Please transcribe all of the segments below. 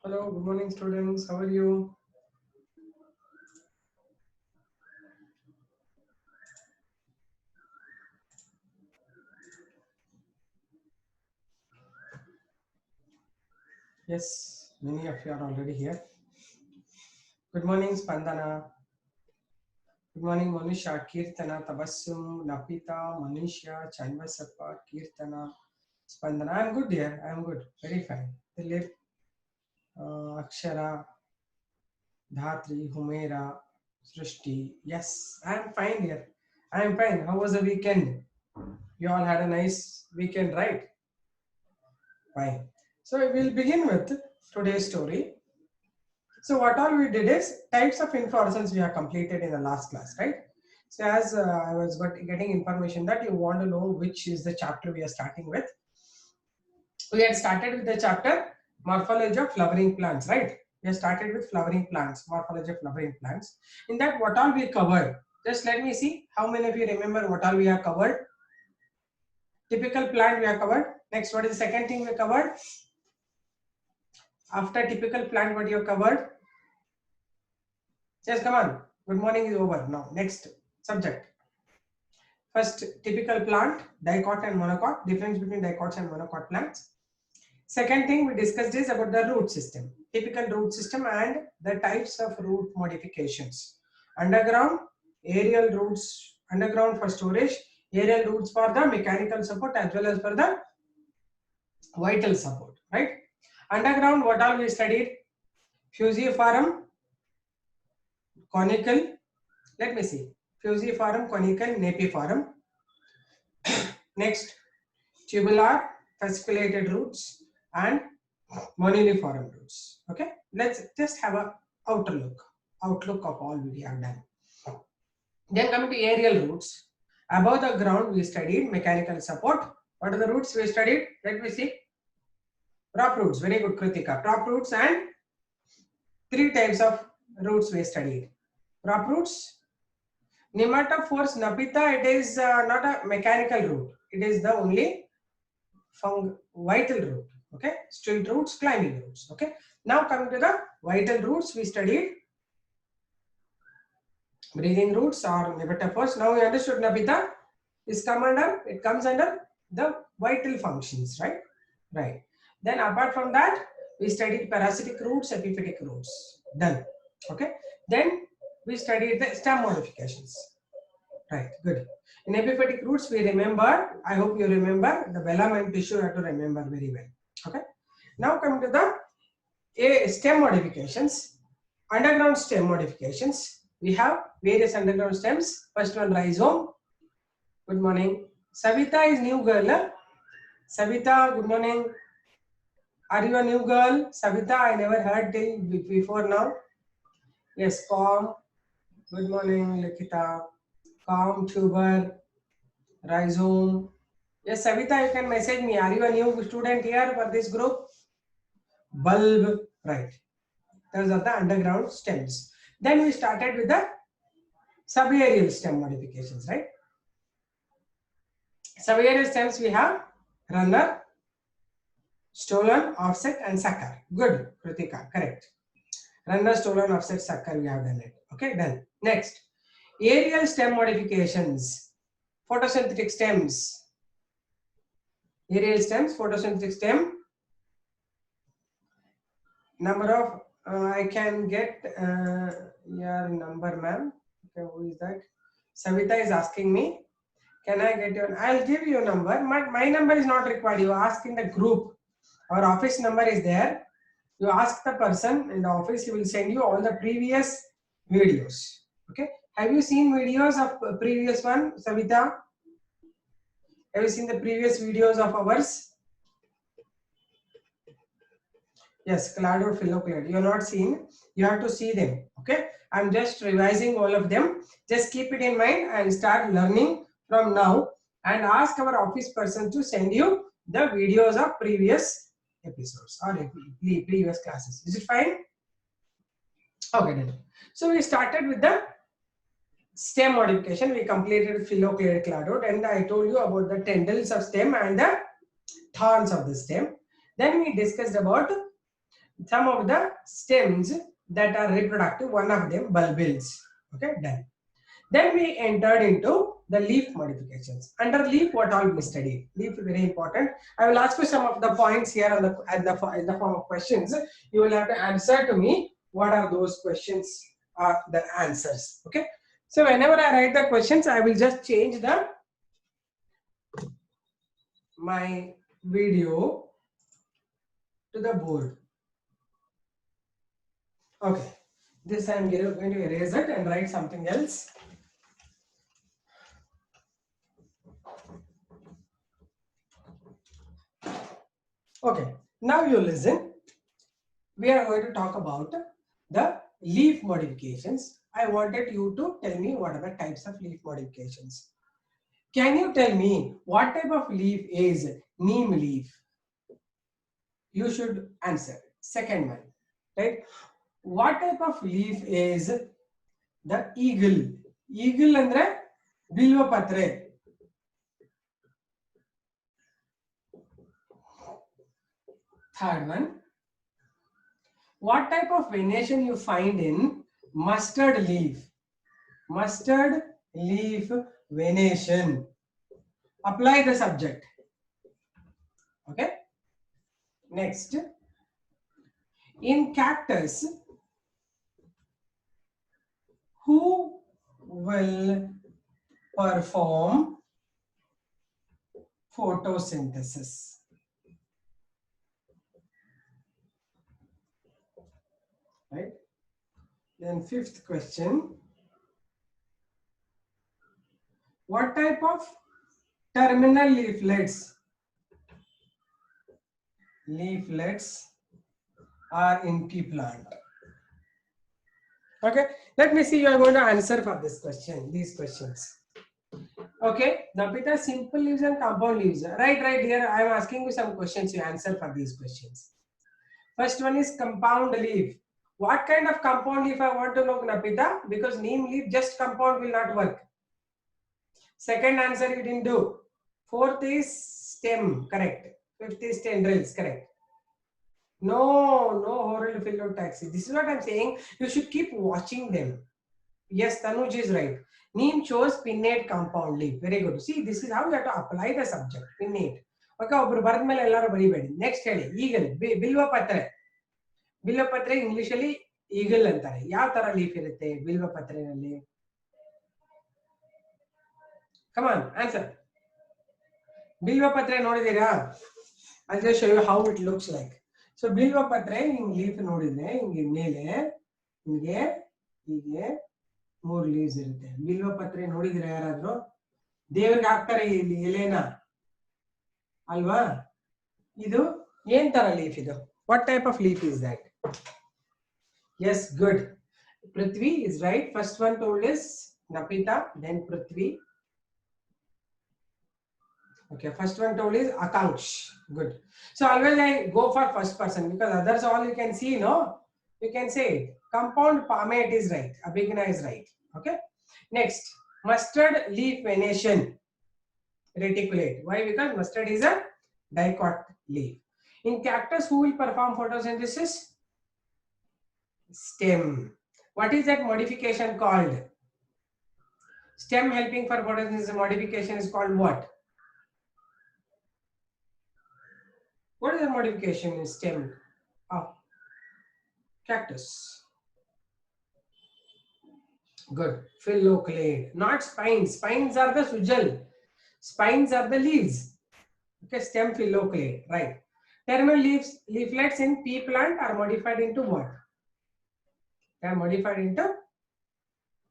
Hello, good morning, students. How are you? Yes, many of you are already here. Good morning, Spandana. Good morning, Manisha, Kirtana, Tabassum, Napita, Manisha, Chanvasappa, Kirtana, Spandana. I'm good here. I'm good. Very fine. Dilip, Akshara, Dhatri, Humera, Srishti. Yes, I'm fine here. I'm fine. How was the weekend? You all had a nice weekend, right? Fine. So we'll begin with today's story. So what all we did is types of inflorescence we have completed in the last class, right? So as I was getting information that you want to know which is the chapter we are starting with. We had started with the chapter morphology of flowering plants, right? We have started with flowering plants, morphology of flowering plants. In that, what all we covered? Just let me see how many of you remember what all we have covered. Typical plant we have covered. Next, what is the second thing we covered? After typical plant, what you have covered? Yes, come on. Good morning is over now. Next subject. First, typical plant, dicot and monocot, difference between dicots and monocot plants. Second thing we discussed is about the root system, typical root system and the types of root modifications. Underground, aerial roots, underground for storage, aerial roots for the mechanical support as well as for the vital support, right? Underground, what all we studied? Fusiform, conical, let me see, fusiform, conical, napiform. Next, tubular, fasciculated roots and moniliform roots. Okay, let's just have a outlook of all we have done. Then coming to aerial roots. Above the ground, we studied mechanical support. What are the roots we studied? Let me see. Prop roots. Very good, Kritika. Prop roots and three types of roots we studied. Prop roots. Nematophores napita. It is not a mechanical root. It is the only vital root. Okay, stilt roots, climbing roots. Okay, now coming to the vital roots, we studied breathing roots or nematophores. Now we understood Nabita is it comes under the vital functions, right? Right. Then apart from that, we studied parasitic roots, epiphytic roots. Done. Okay. Then we studied the stem modifications. Right. Good. In epiphytic roots, we remember. I hope you remember the vellum and tissue. You have to remember very well. Okay. Now coming to the stem modifications. Underground stem modifications. We have various underground stems. First one, rhizome. Good morning. Savita is new girl. Huh? Savita, good morning. Are you a new girl? Savita, I never heard till before now. Yes, calm. Good morning, Likita. Calm, tuber, rhizome. Yes, Savita, you can message me. Are you a new student here for this group? Bulb. Right. Those are the underground stems. Then we started with the subaerial stem modifications, right? Subaerial stems we have runner, stolen, offset, and sucker. Good, Kritika, correct. Runner, stolen, offset, sucker, we have done it. Okay, done. Next, aerial stem modifications, photosynthetic stems. Aerial stems, photosynthetic stem. Number of, I can get your number, ma'am. Okay, who is that? Savita is asking me. Can I get your? I'll give you a number. My number is not required. You ask in the group. Our office number is there. You ask the person in the office. He will send you all the previous videos. Okay. Have you seen videos of previous one, Savita? Have you seen the previous videos of ours? Yes, clad or phyloclad. You have not seen. You have to see them. Okay. I'm just revising all of them. Just keep it in mind and start learning from now. And ask our office person to send you the videos of previous episodes or previous classes. Is it fine? Okay, then. So we started with the stem modification. We completed phyloclade cladode, and I told you about the tendrils of stem and the thorns of the stem. Then we discussed about some of the stems that are reproductive, one of them bulbils. Okay, done. Then we entered into the leaf modifications. Under leaf, what all we studied? Leaf is very important. I will ask you some of the points here on in the form of questions. You will have to answer to me what are those questions are the answers. Okay. So whenever I write the questions, I will just change my video to the board. Okay. This I am going to erase it and write something else. Okay. Now you listen. We are going to talk about the leaf modifications. I wanted you to tell me what are the types of leaf modifications. Can you tell me what type of leaf is neem leaf? You should answer. Second one, right? What type of leaf is the eagle? Eagle andre bilva patre. Third one, what type of venation you find in mustard leaf? Mustard leaf venation. Apply the subject. Okay. Next, in cactus, who will perform photosynthesis? Right. Then fifth question, what type of terminal leaflets are in tea plant? Okay, let me see. You are going to answer for this question, these questions. Okay, Napita, simple leaves and compound leaves. Right here. I am asking you some questions. You answer for these questions. First one is compound leaf. What kind of compound leaf I want to know, Napita? Because neem leaf just compound will not work. Second answer you didn't do. Fourth is stem, correct. Fifth is tendrils, correct. No oral phyllotaxy. This is what I'm saying. You should keep watching them. Yes, Tanuj is right. Neem chose pinnate compound leaf. Very good. See, this is how you have to apply the subject. Pinnate. Okay, next heading. Eagle. Bilva patre. Bilva patre Englishally eagle antare. Yav tara leaf irutte bilva patre nalli? Come on, answer. Bilva patre nodidira? I'll just show you how it looks like. So bilva patre leaf nodidre inge mele inge ಮೂರು leaves ಇರುತ್ತೆ. ಬಿಲ್ವ ಪತ್ರೆ ನೋಡಿದ್ರೆ ಯಾರಾದ್ರೂ? ದೇವರಿಗೆ ಹಾಕ್ತಾರೆ ಇಲ್ಲಿ ಎಲೆನ ಅಲ್ವಾ? ಇದು ಏನ್ ತರ ಲೀಫ್ ಇದು? What type of leaf is that? Yes, good. Prithvi is right. First one told is Napita, then Prithvi. Okay, first one told is Akanksh. Good. So always I go for first person because others all you can see, no? You can say it. Compound palmate is right. Abhigna is right. Okay. Next, mustard leaf venation reticulate. Why? Because mustard is a dicot leaf. In cactus, who will perform photosynthesis? Stem. What is that modification called? Stem helping for photosynthesis modification is called what? What is the modification in stem of cactus? Good. Phylloclade. Not spines. Spines are the sujal. Spines are the leaves. Okay, stem phylloclade. Right. Terminal leaflets in pea plant are modified into what? They are modified into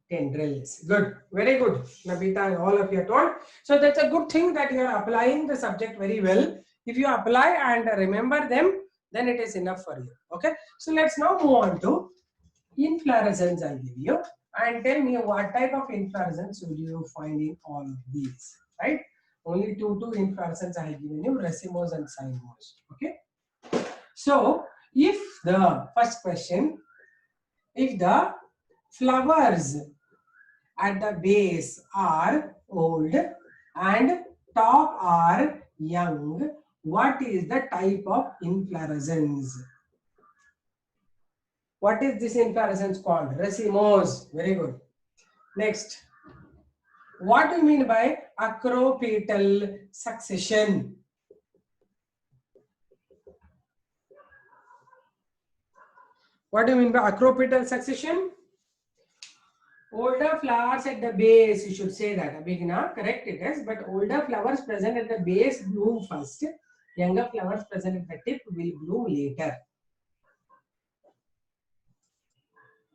tendrils. Good. Very good. Nabita and all of you are told. So that's a good thing that you are applying the subject very well. If you apply and remember them, then it is enough for you. Okay. So let's now move on to inflorescence. I'll give you. And tell me what type of inflorescence would you find in all of these, right? Only two inflorescence I have given you, racemose and cymose. Okay. So if the first question, if the flowers at the base are old and top are young, what is the type of inflorescence? What is this inflorescence called? Racemose. Very good. Next, what do you mean by acropetal succession? What do you mean by acropetal succession? Older flowers at the base, you should say that. Abhigna, correct it is, but older flowers present at the base bloom first. Younger flowers present at the tip will bloom later.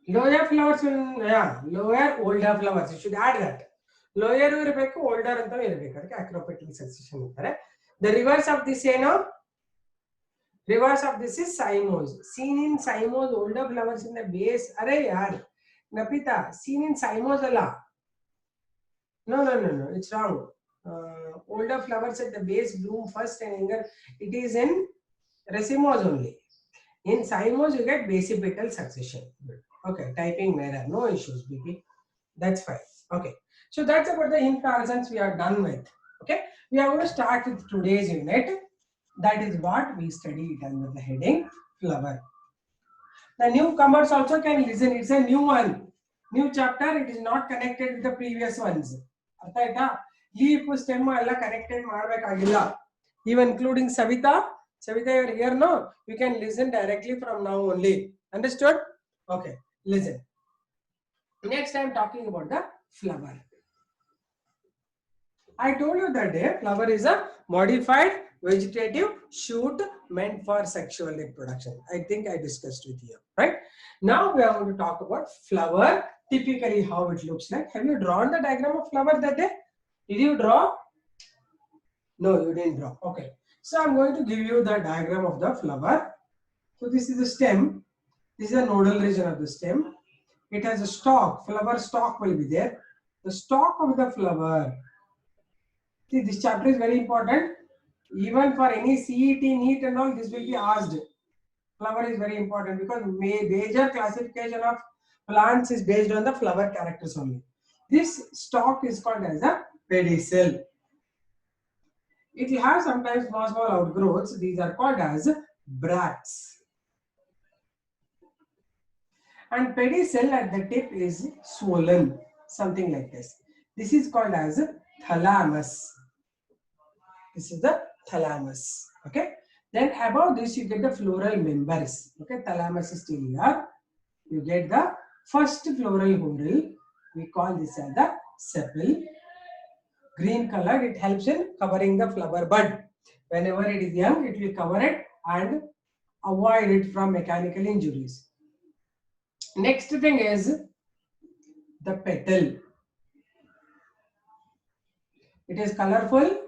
Lower flowers will, yeah, lower, older flowers. You should add that. Lower irbeku, older anta irbeku. Okay, acropetal succession anತಾರೆ. The reverse of this reverse of this is cymose. Seen in cymose, older flowers in the base. Arey yaar, Napita, seen in cymose alla. No, it's wrong. Older flowers at the base bloom first and younger. It is in racemose only. In cymose, you get basipetal succession. Okay, typing error, no issues, BP. That's fine. Okay, so that's about the inflorescence we are done with. Okay, we are going to start with today's unit. That is what we studied under the heading flower. The newcomers also can listen. It's a new one, new chapter. It is not connected with the previous ones. Leaf, stem, all connected. Even including Savita. Savita, you are here, no? You can listen directly from now only. Understood? Okay, listen. Next, I am talking about the flower. I told you that day, flower is a modified vegetative shoot meant for sexual reproduction. I think I discussed with you, right? Now we are going to talk about flower, typically how it looks like. Have you drawn the diagram of flower that day? Did you draw? No, you didn't draw. Okay. So I'm going to give you the diagram of the flower. So this is the stem. This is the nodal region of the stem. It has a stalk. Flower stalk will be there. The stalk of the flower. See, this chapter is very important. Even for any CET, NEET and all, this will be asked. Flower is very important because major classification of plants is based on the flower characters only. This stalk is called as a pedicel. It will have sometimes small outgrowths. These are called as bracts. And pedicel at the tip is swollen, something like this. This is called as thalamus. This is the thalamus. Okay. Then above this you get the floral members. Okay, thalamus is still here. You get the first floral whorl. We call this as the sepal. Green color, it helps in covering the flower bud. Whenever it is young, it will cover it and avoid it from mechanical injuries. Next thing is the petal. It is colorful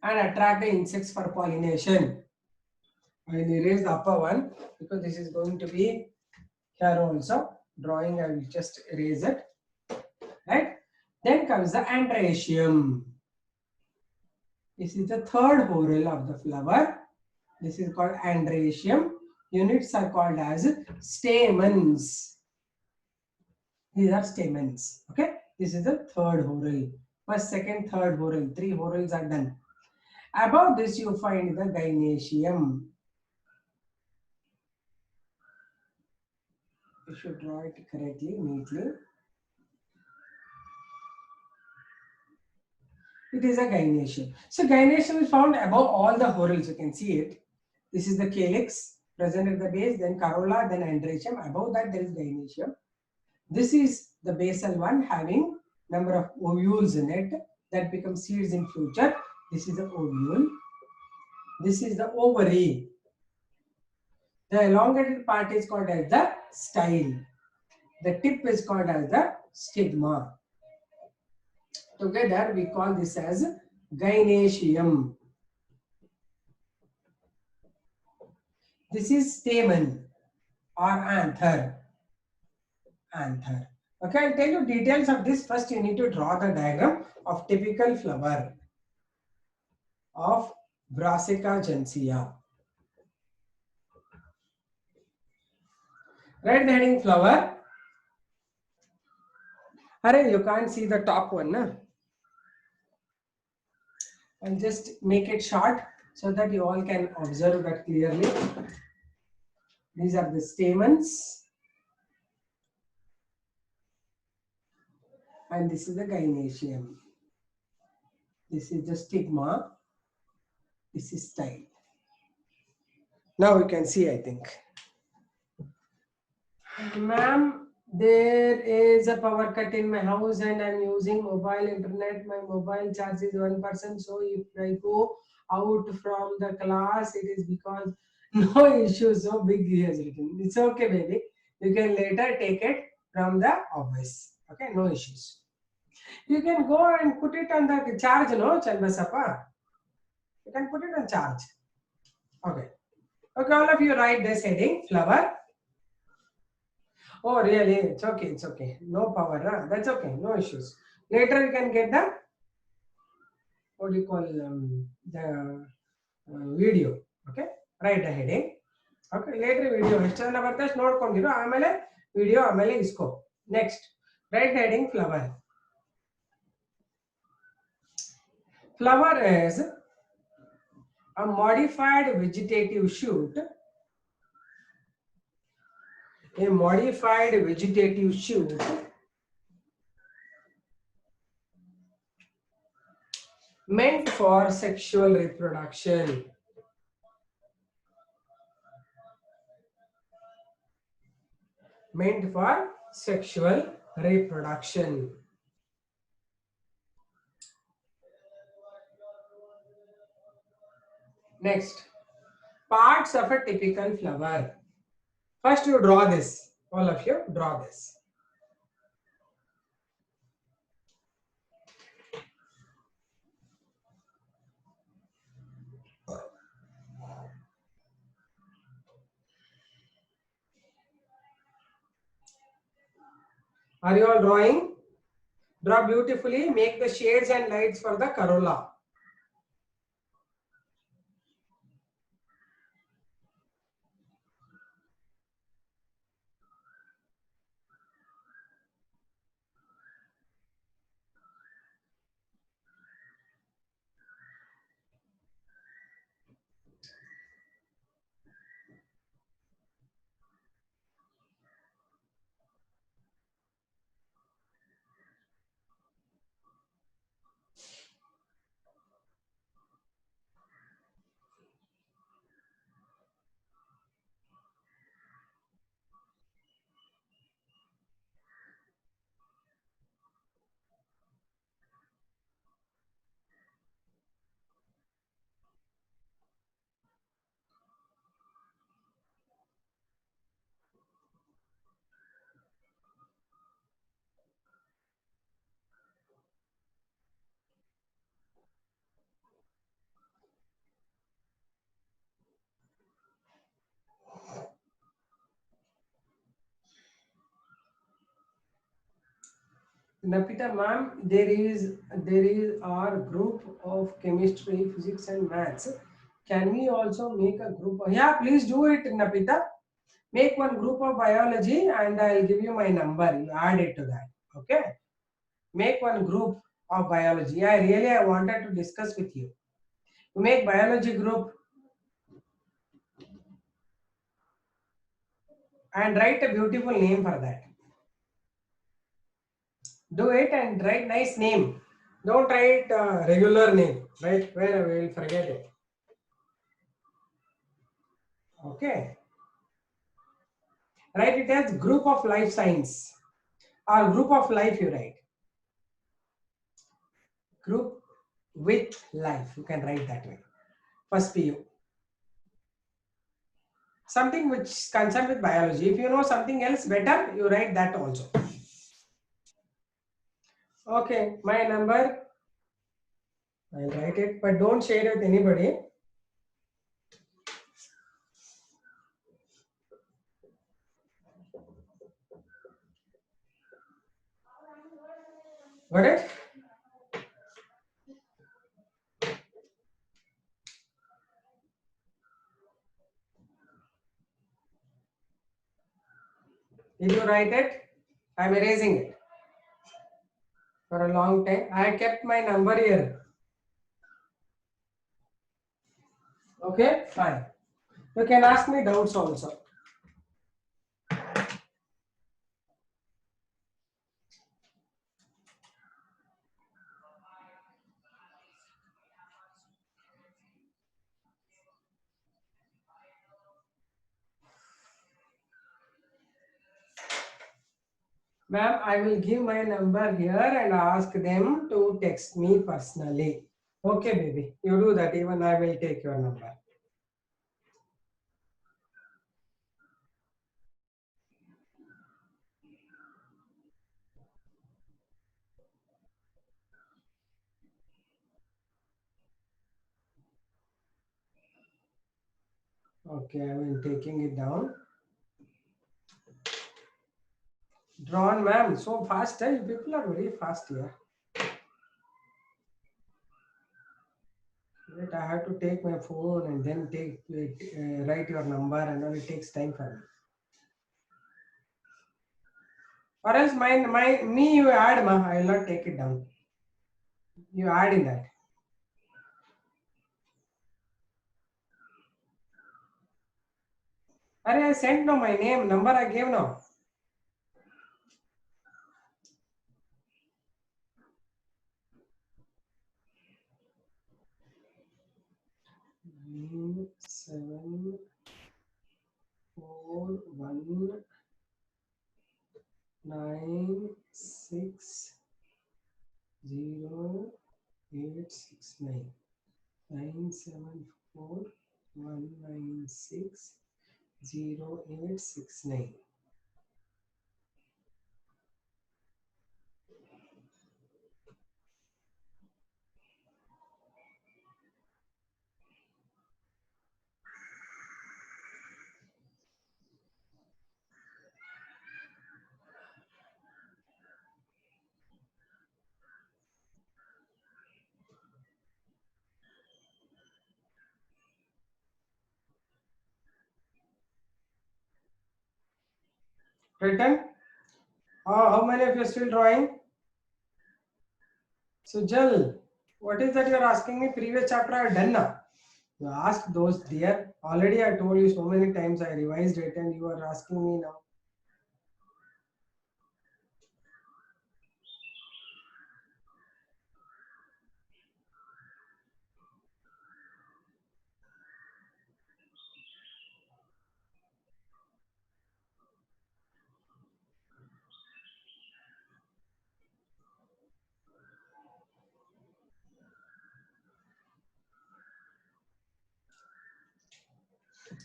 and attract the insects for pollination. I will erase the upper one because this is going to be here also. Drawing, I will just erase it. Right? Then comes the androecium. This is the third whorl of the flower. This is called androecium. Units are called as stamens. These are stamens. Okay. This is the third whorl. First, second, third whorl. 3 whorls are done. Above this, you find the gynoecium. You should draw it correctly, neatly. It is a gynoecium. So gynoecium is found above all the whorls. You can see it. This is the calyx present at the base, then corolla, then androecium. Above that, there is gynoecium. This is the basal one having number of ovules in it that become seeds in future. This is the ovule. This is the ovary. The elongated part is called as the style. The tip is called as the stigma. Together we call this as gynoecium. This is stamen or anther. Anther. Okay, I'll tell you details of this. First, you need to draw the diagram of typical flower of Brassica gentiana. Write the heading flower. Array, you can't see the top one, na? I'll just make it short so that you all can observe that clearly. These are the stamens. and this is the gynoecium. This is the stigma. This is style. Now you can see, I think. Ma'am, there is a power cut in my house and I'm using mobile internet. My mobile charge is 1%. So if I go out from the class, it is because no issue. So big he has written. It's okay, baby. You can later take it from the office. Okay, no issues. You can go and put it on the charge, no, Chanbasappa? You can put it on charge. Okay. Okay, all of you write this heading, flower. Oh, really? It's okay, it's okay. No power, huh? That's okay, no issues. Later you can get the, what do you call, the video. Okay, write the heading. Okay, later video. External ಬರ್ತಾಸ್ ನೋಡ್ಕೊಂಡಿರು ಆಮೇಲೆ video ಆಮೇಲೆ ಇಸ್ಕೋ. Next, write the heading flower. Flower is a modified vegetative shoot. A modified vegetative shoot meant for sexual reproduction. Meant for sexual reproduction. Next, parts of a typical flower. First you draw this. All of you draw this. Are you all drawing? Draw beautifully. Make the shades and lights for the corolla. Napita ma'am, there is our group of chemistry, physics and maths. Can we also make a group? Yeah, please do it, Napita. Make one group of biology and I'll give you my number. You add it to that. Okay. Make one group of biology. I wanted to discuss with you. You make biology group and write a beautiful name for that. Do it and write nice name. Don't write regular name, right? Where we will forget it. Okay. Write it as group of life science or group of life. You write group with life. You can write that way. First PU. Something which is concerned with biology. If you know something else better, you write that also. Okay, my number, I'll write it, but don't share it with anybody. Got it? Did you write it? I'm erasing it. For a long time, I kept my number here. Okay, fine. You can ask me doubts also. Ma'am, I will give my number here and ask them to text me personally. Okay, baby, you do that. Even I will take your number. Okay, I am taking it down. Drawn, ma'am. So fast, eh? You people are very fast here. Wait, I have to take my phone and then write your number, and all it takes time for me. Or else me you add, ma. I will not take it down. You add in that. Arey, I sent no my name, number I gave now. Nine, 7, 4, 1, 9, 6, 0, 8, 6, 9. 9, 7, 4, 1, 9, 6, 0, 8, 6, 9. Written? How many of you are still drawing? Sujal, what is that you are asking me? Previous chapter I have done now. You asked those dear. Already I told you so many times. I revised it and you are asking me now.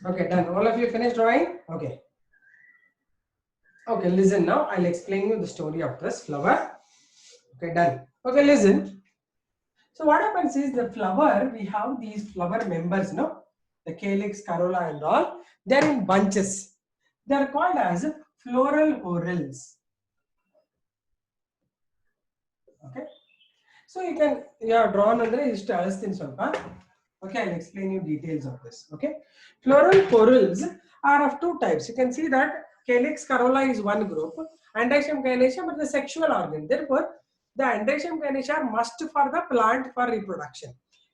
Okay, done. All of you finished drawing? Okay. Okay, listen now. I'll explain you the story of this flower. Okay, done. Okay, listen. So what happens is the flower, we have these flower members, no? The calyx, corolla and all. They're in bunches. They're called as floral whorls. Okay. So you have drawn under ಇಷ್ಟು ಅಳಿಸ್ತೀನಿ ಸ್ವಲ್ಪ. Okay, I'll explain you details of this. Okay. Floral whorls are of two types. You can see that calyx, corolla is one group. Androecium, gynoecium are the sexual organ. Therefore, the androecium, gynoecium are must for the plant for reproduction.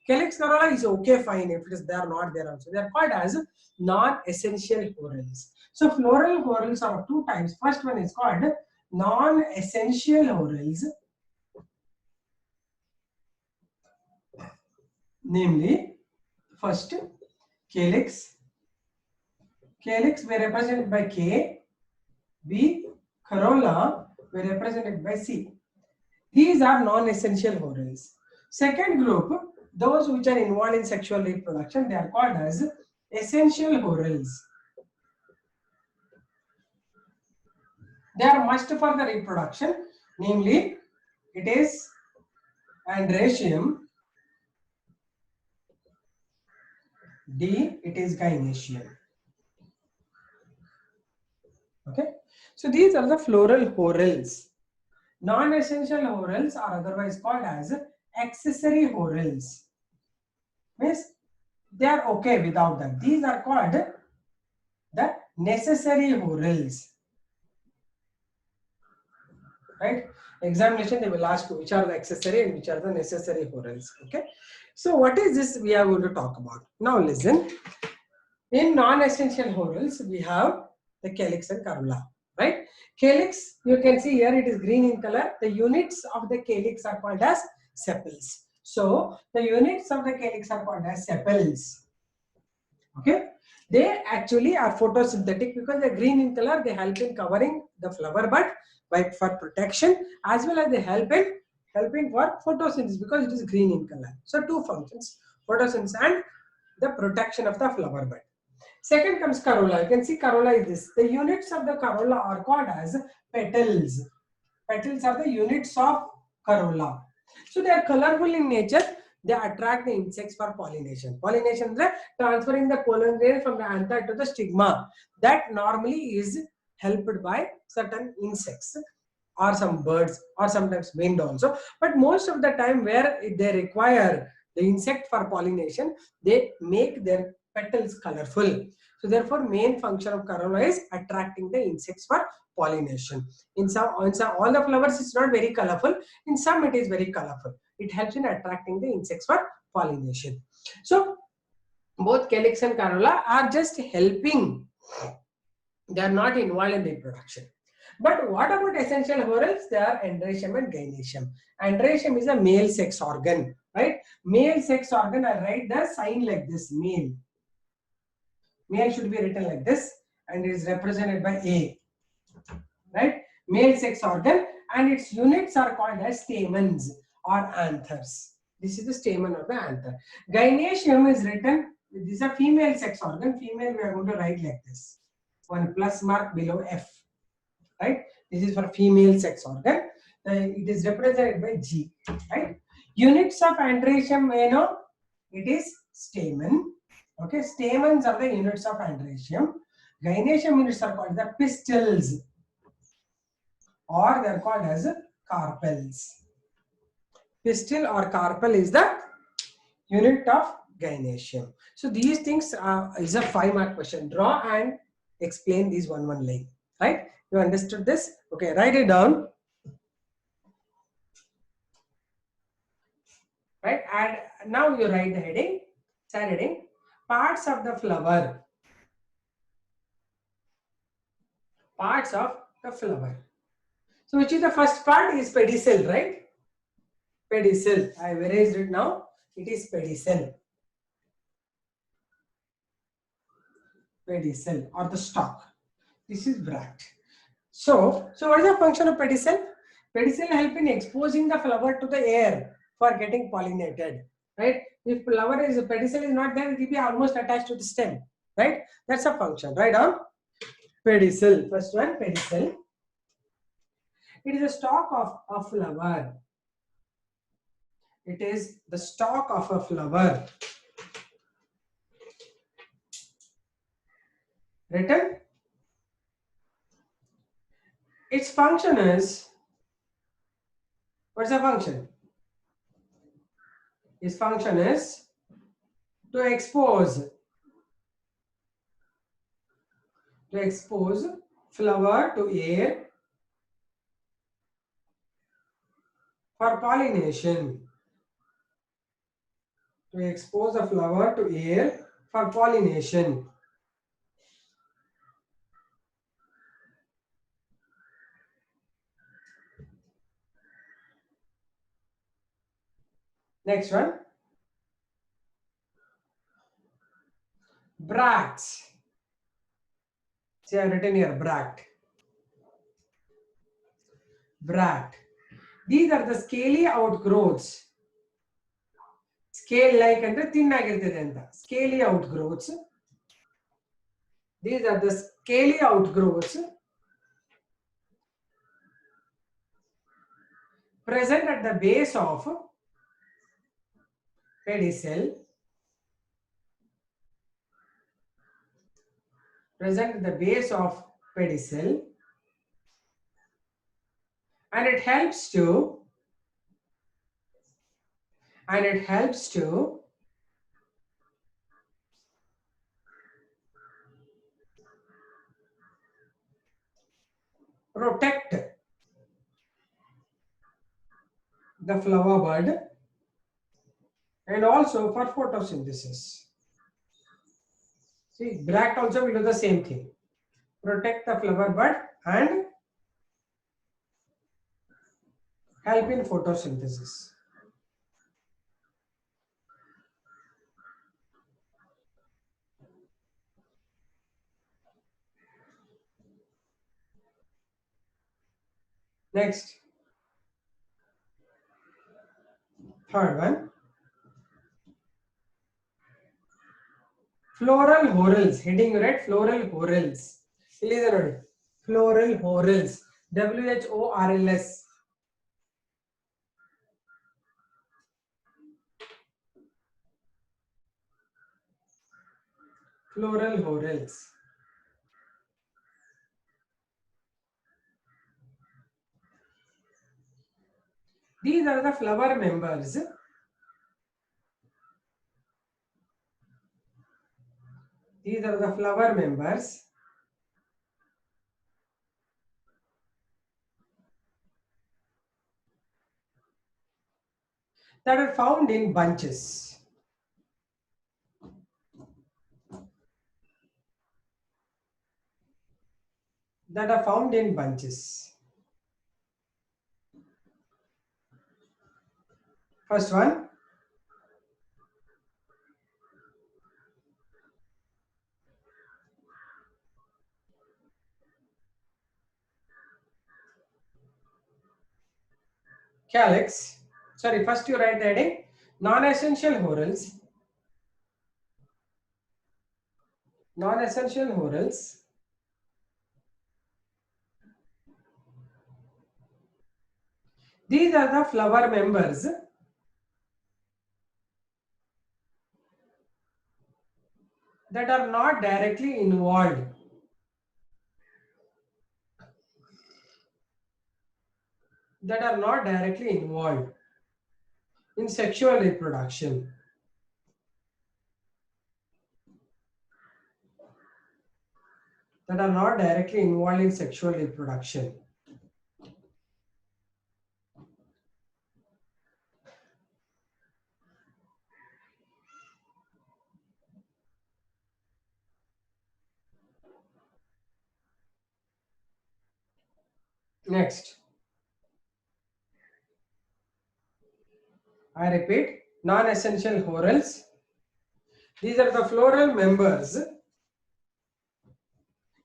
Calyx, corolla is okay, fine if they are not there also. They are called as non-essential whorls. So floral whorls are of two types. First one is called non-essential whorls. Namely, first calyx. Calyx were represented by K. B. Corolla were represented by C. These are non-essential whorls. Second group, those which are involved in sexual reproduction, they are called as essential whorls. They are must for the reproduction. Namely, it is androecium. D. It is gynoecium. Okay. So these are the floral whorls. Non-essential whorls are otherwise called as accessory whorls. Means they are okay without that. These are called the necessary whorls. Right? Examination they will ask you which are the accessory and which are the necessary whorls. Okay. So what is this we are going to talk about? Now listen. In non-essential whorls we have the calyx and corolla. Right? Calyx, you can see here it is green in color. The units of the calyx are called as sepals. So the units of the calyx are called as sepals. Okay, they actually are photosynthetic because they're green in color. They help in covering the flower bud for protection, as well as they helping for photosynthesis because it is green in color. So two functions, photosynthesis and the protection of the flower bud. Second comes corolla. You can see corolla is this. The units of the corolla are called as petals. Petals are the units of corolla. So they are colorful in nature. They attract the insects for pollination. Pollination is transferring the pollen grain from the anther to the stigma. That normally is helped by certain insects or some birds or sometimes wind also. But most of the time where they require the insect for pollination, they make their petals colorful. So therefore main function of corolla is attracting the insects for pollination. In some all the flowers is not very colorful. In some it is very colorful. It helps in attracting the insects for pollination. So both calyx and corolla are just helping. They are not involved in reproduction. But what about essential whorls? They are androecium and gynoecium. Androecium is a male sex organ, right? Male sex organ, I write the sign like this, male. Male should be written like this and it is represented by A, right? Male sex organ, and its units are called as stamens or anthers. This is the stamen of the anther. Gynoecium is written, this is a female sex organ. Female we are going to write like this. One plus mark below F, right? This is for female sex organ. It is represented by G, right? Units of androecium, it is stamen. Okay, stamens are the units of androecium. Gynoecium units are called the pistils, or they are called as carpels. Pistil or carpel is the unit of gynoecium. So these things is a 5-mark question. Draw and explain these one line, right? You understood this? Okay, write it down. Right, and now you write the heading, side heading, parts of the flower. Parts of the flower. So which is the first part is pedicel, right? Pedicel. I have erased it now. It is pedicel. Pedicel or the stalk. This is bract. So what is the function of pedicel? Pedicel help in exposing the flower to the air for getting pollinated, right? If flower is pedicel is not there, it will be almost attached to the stem, right? That's a function. Write down pedicel. First one, pedicel. It is a stalk of a flower. It is the stalk of a flower. Written. Its function is, what's the function? Its function is to expose flower to air for pollination. To expose a flower to air for pollination. Next one. Bracts. See, I have written here bract. Bract. These are the scaly outgrowths. Scale like and thin agirtide anta. Scaly outgrowths. These are the scaly outgrowths present at the base of pedicel. Present at the base of pedicel, and it helps to protect the flower bud and also for photosynthesis. See, bract also will do the same thing. Protect the flower bud and help in photosynthesis. Next, third one, floral whorls. Heading you read floral whorls. Iಲ್ಲಿದೆ ನೋಡಿ, floral whorls. WHORLS. Floral whorls. These are the flower members. These are the flower members that are found in bunches. That are found in bunches. First one, calyx. Sorry, first you write the heading, non-essential whorls. Non-essential whorls these are the flower members that are not directly involved in sexual reproduction. That are not directly involved in sexual reproduction. Next, I repeat, non-essential whorls. These are the floral members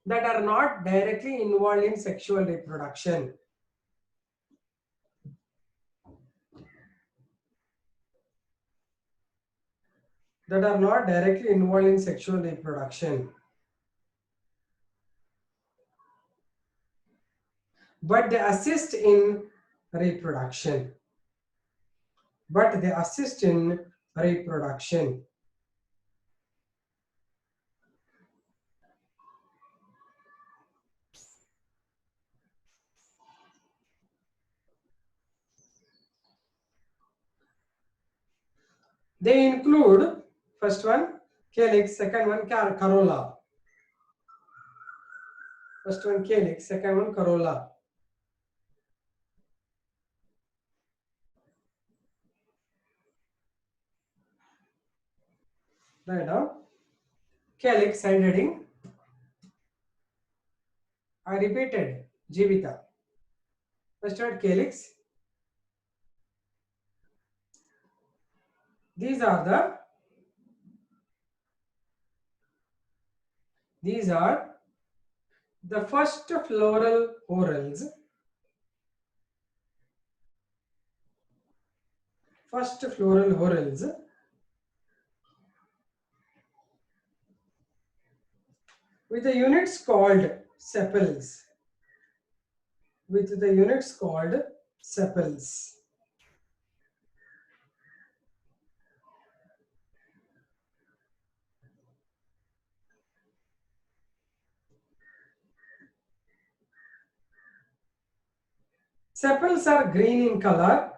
that are not directly involved in sexual reproduction. That are not directly involved in sexual reproduction. But they assist in reproduction. But they assist in reproduction. They include, first one, calyx, second one, corolla. First one, calyx, second one, corolla. Right now, calyx side heading. I repeated, Jivita. First one, calyx. These are the first floral whorls. First floral whorls with the units called sepals. With the units called sepals. Sepals are green in color.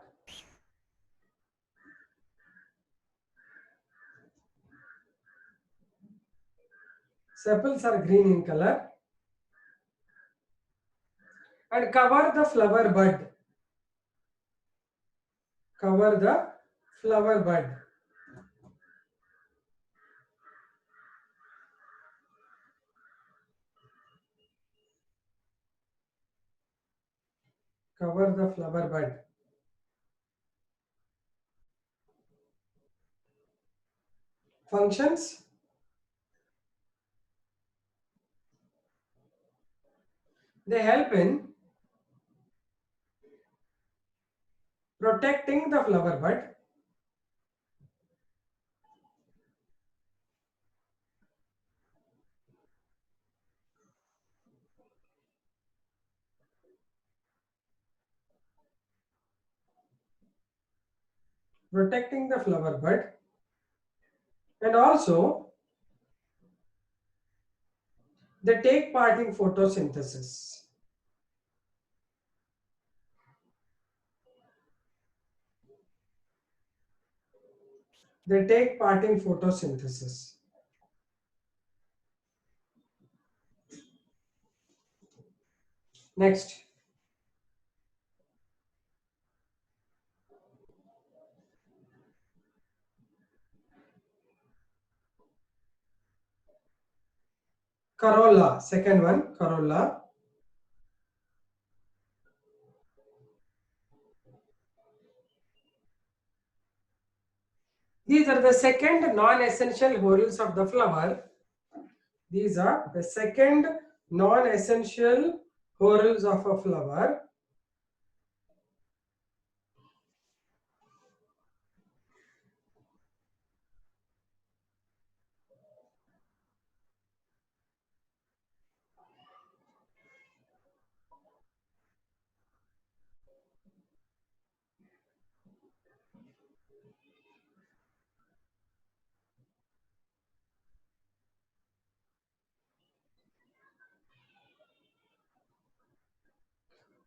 Sepals are green in color and cover the flower bud. Cover the flower bud. Cover the flower bud. Functions. They help in protecting the flower bud, protecting the flower bud, and also they take part in photosynthesis. They take part in photosynthesis. Next, corolla, second one, corolla. These are the second non-essential whorls of the flower. These are the second non-essential whorls of a flower.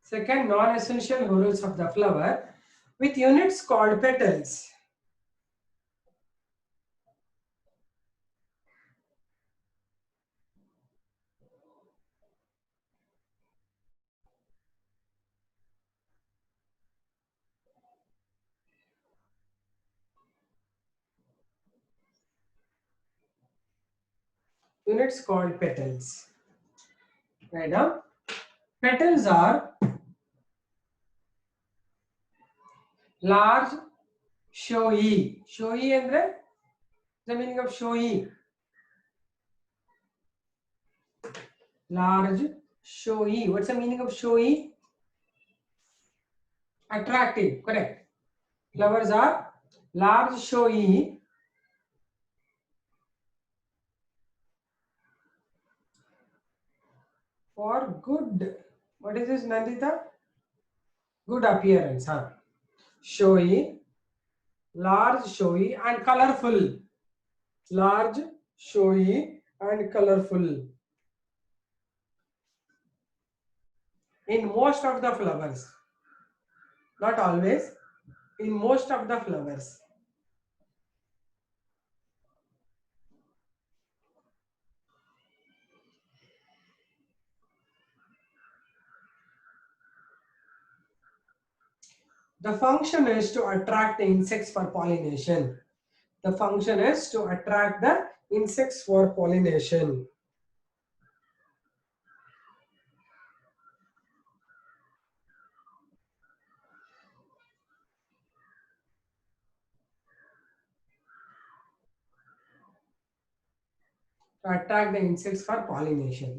Second non-essential whorls of the flower with units called petals. Units called petals. Right now, petals are large, showy. Showy andre the meaning of showy. Large, showy. What's the meaning of showy? Attractive. Correct. Flowers are large, showy, for good. What is this, Nandita? Good appearance. Huh? Showy, large, showy, and colorful. Large, showy, and colorful. In most of the flowers. Not always. In most of the flowers. The function is to attract the insects for pollination. The function is to attract the insects for pollination. To attract the insects for pollination.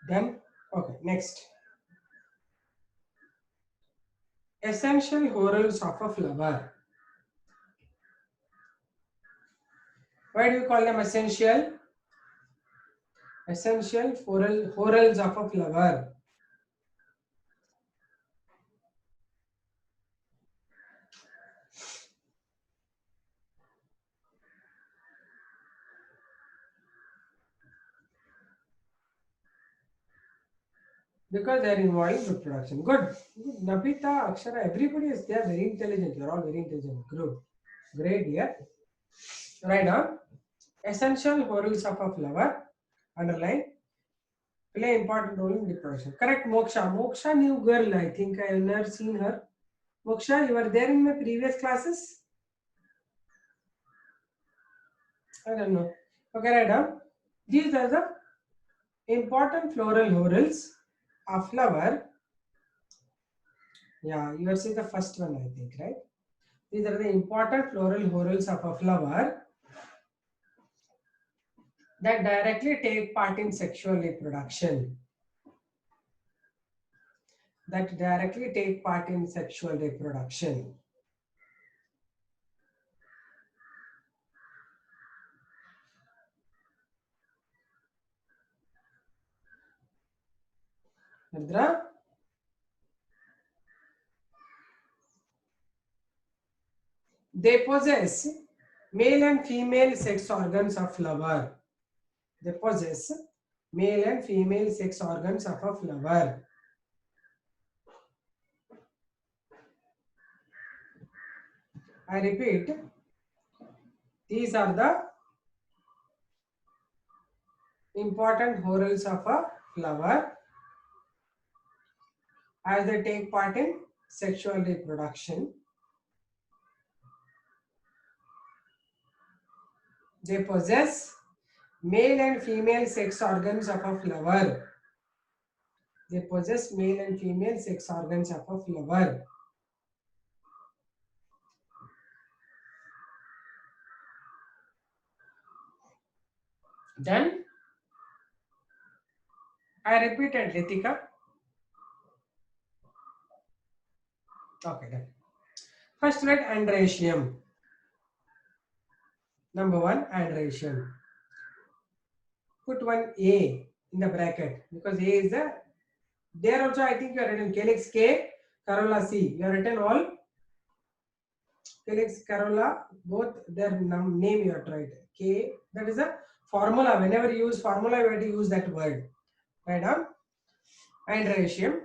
Then, okay, next. Essential whorls of a flower. Why do you call them essential? Essential whorls of a flower. Because they are involved in reproduction. Good. Good. Nabita, Akshara, everybody is there, very intelligent. You're all very intelligent. Good. Great, yeah. Right on. Essential whorls of a flower. Underline. Play important role in reproduction. Correct, Moksha. Moksha, new girl. I think I have never seen her. Moksha, you were there in my previous classes? I don't know. Okay, right on. These are the important floral whorls of flower. Yeah, you are seeing the first one, I think, right? These are the important floral whorls of a flower. that directly take part in sexual reproduction. That directly take part in sexual reproduction. Nadra? They possess male and female sex organs of flower. They possess male and female sex organs of a flower. I repeat, these are the important whorls of a flower as they take part in sexual reproduction. They possess male and female sex organs of a flower. They possess male and female sex organs of a flower. Then, I repeated, Ritika. Okay, done. First, write androecium. Number one, androecium. Put one A in the bracket because A is the. There also, I think you have written calyx K, corolla C. You have written all calyx, corolla, both their name you have tried. K, that is a formula. Whenever you use formula, you have to use that word. Right down. Androecium.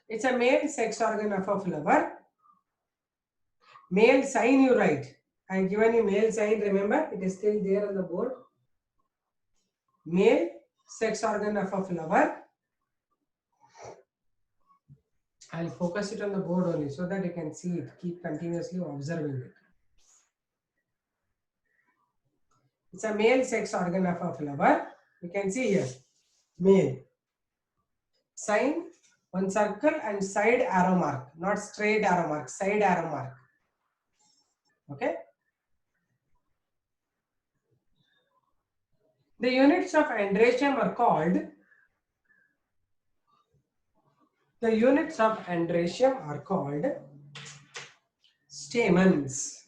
It's a male sex organ of a flower. Male sign you write. I have given you male sign, remember? It is still there on the board. Male sex organ of a flower. I'll focus it on the board only so that you can see it. Keep continuously observing it. It's a male sex organ of a flower. You can see here. Male. Sign, one circle and side arrow mark. Not straight arrow mark, side arrow mark. Okay. The units of androecium are called. The units of androecium are called stamens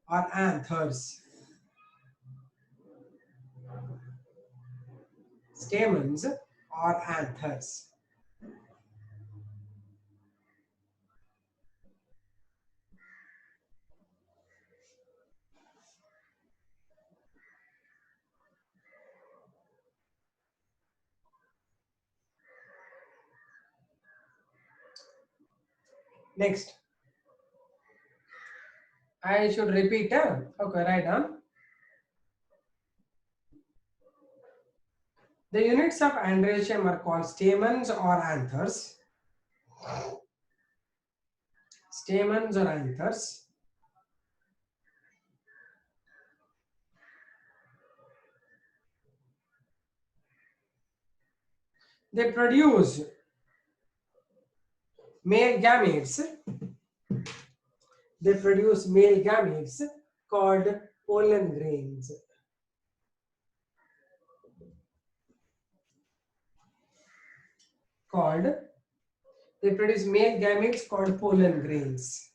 or anthers. Stamens or anthers. Next. I should repeat. Okay, write down. The units of androecium are called stamens or anthers. Stamens or anthers. They produce male gametes. They produce male gametes called pollen grains. They produce male gametes called pollen grains.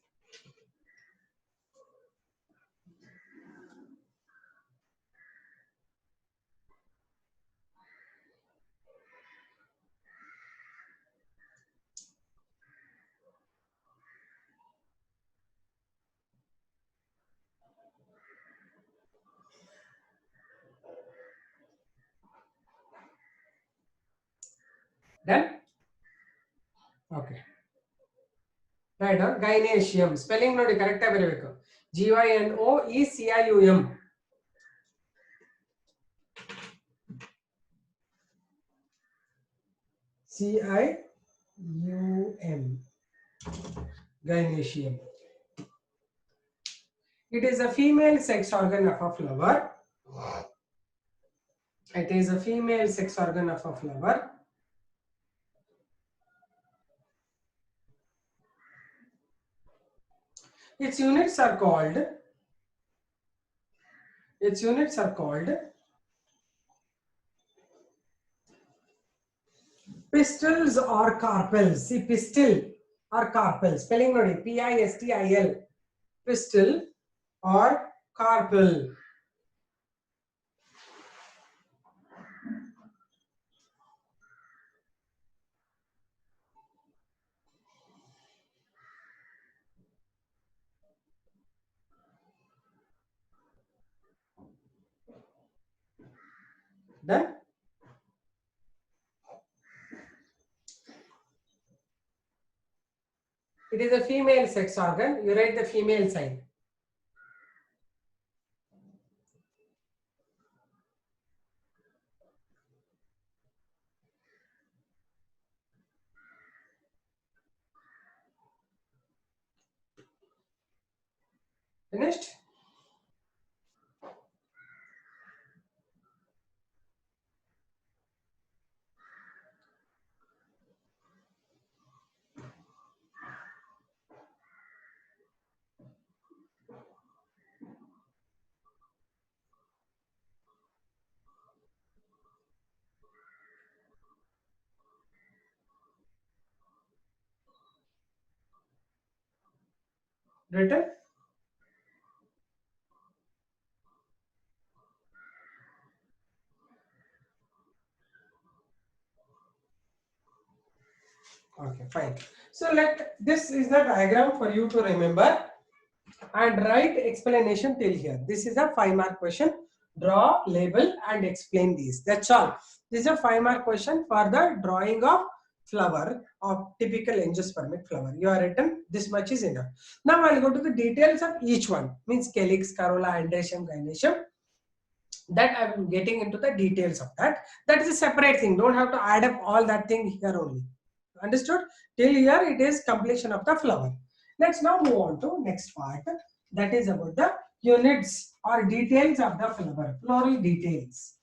Done? Okay. Right down. Gynoecium. Spelling ನೋಡಿ correct ಆಗಿ ಬರಬೇಕು. GYNOECIUM. CIUM. Gynoecium. It is a female sex organ of a flower. It is a female sex organ of a flower. Its units are called Its units are called pistils or carpels. See, pistil or carpel. Spelling nodi. P-I-S-T-I-L. Pistil or carpel. Then it is a female sex organ. You write the female sign. Finished? Written? Okay, fine. So this is the diagram for you to remember and write explanation till here. This is a 5-mark question. Draw, label and explain these. That's all. This is a 5-mark question for the drawing of flower of typical angiospermic flower. You are written, this much is enough. Now I'll go to the details of each one. Means calyx, corolla, androecium, gynoecium. That I am getting into the details of that. That is a separate thing. Don't have to add up all that thing here only. Understood? Till here it is completion of the flower. Let's now move on to next part. That is about the units or details of the flower. Floral details.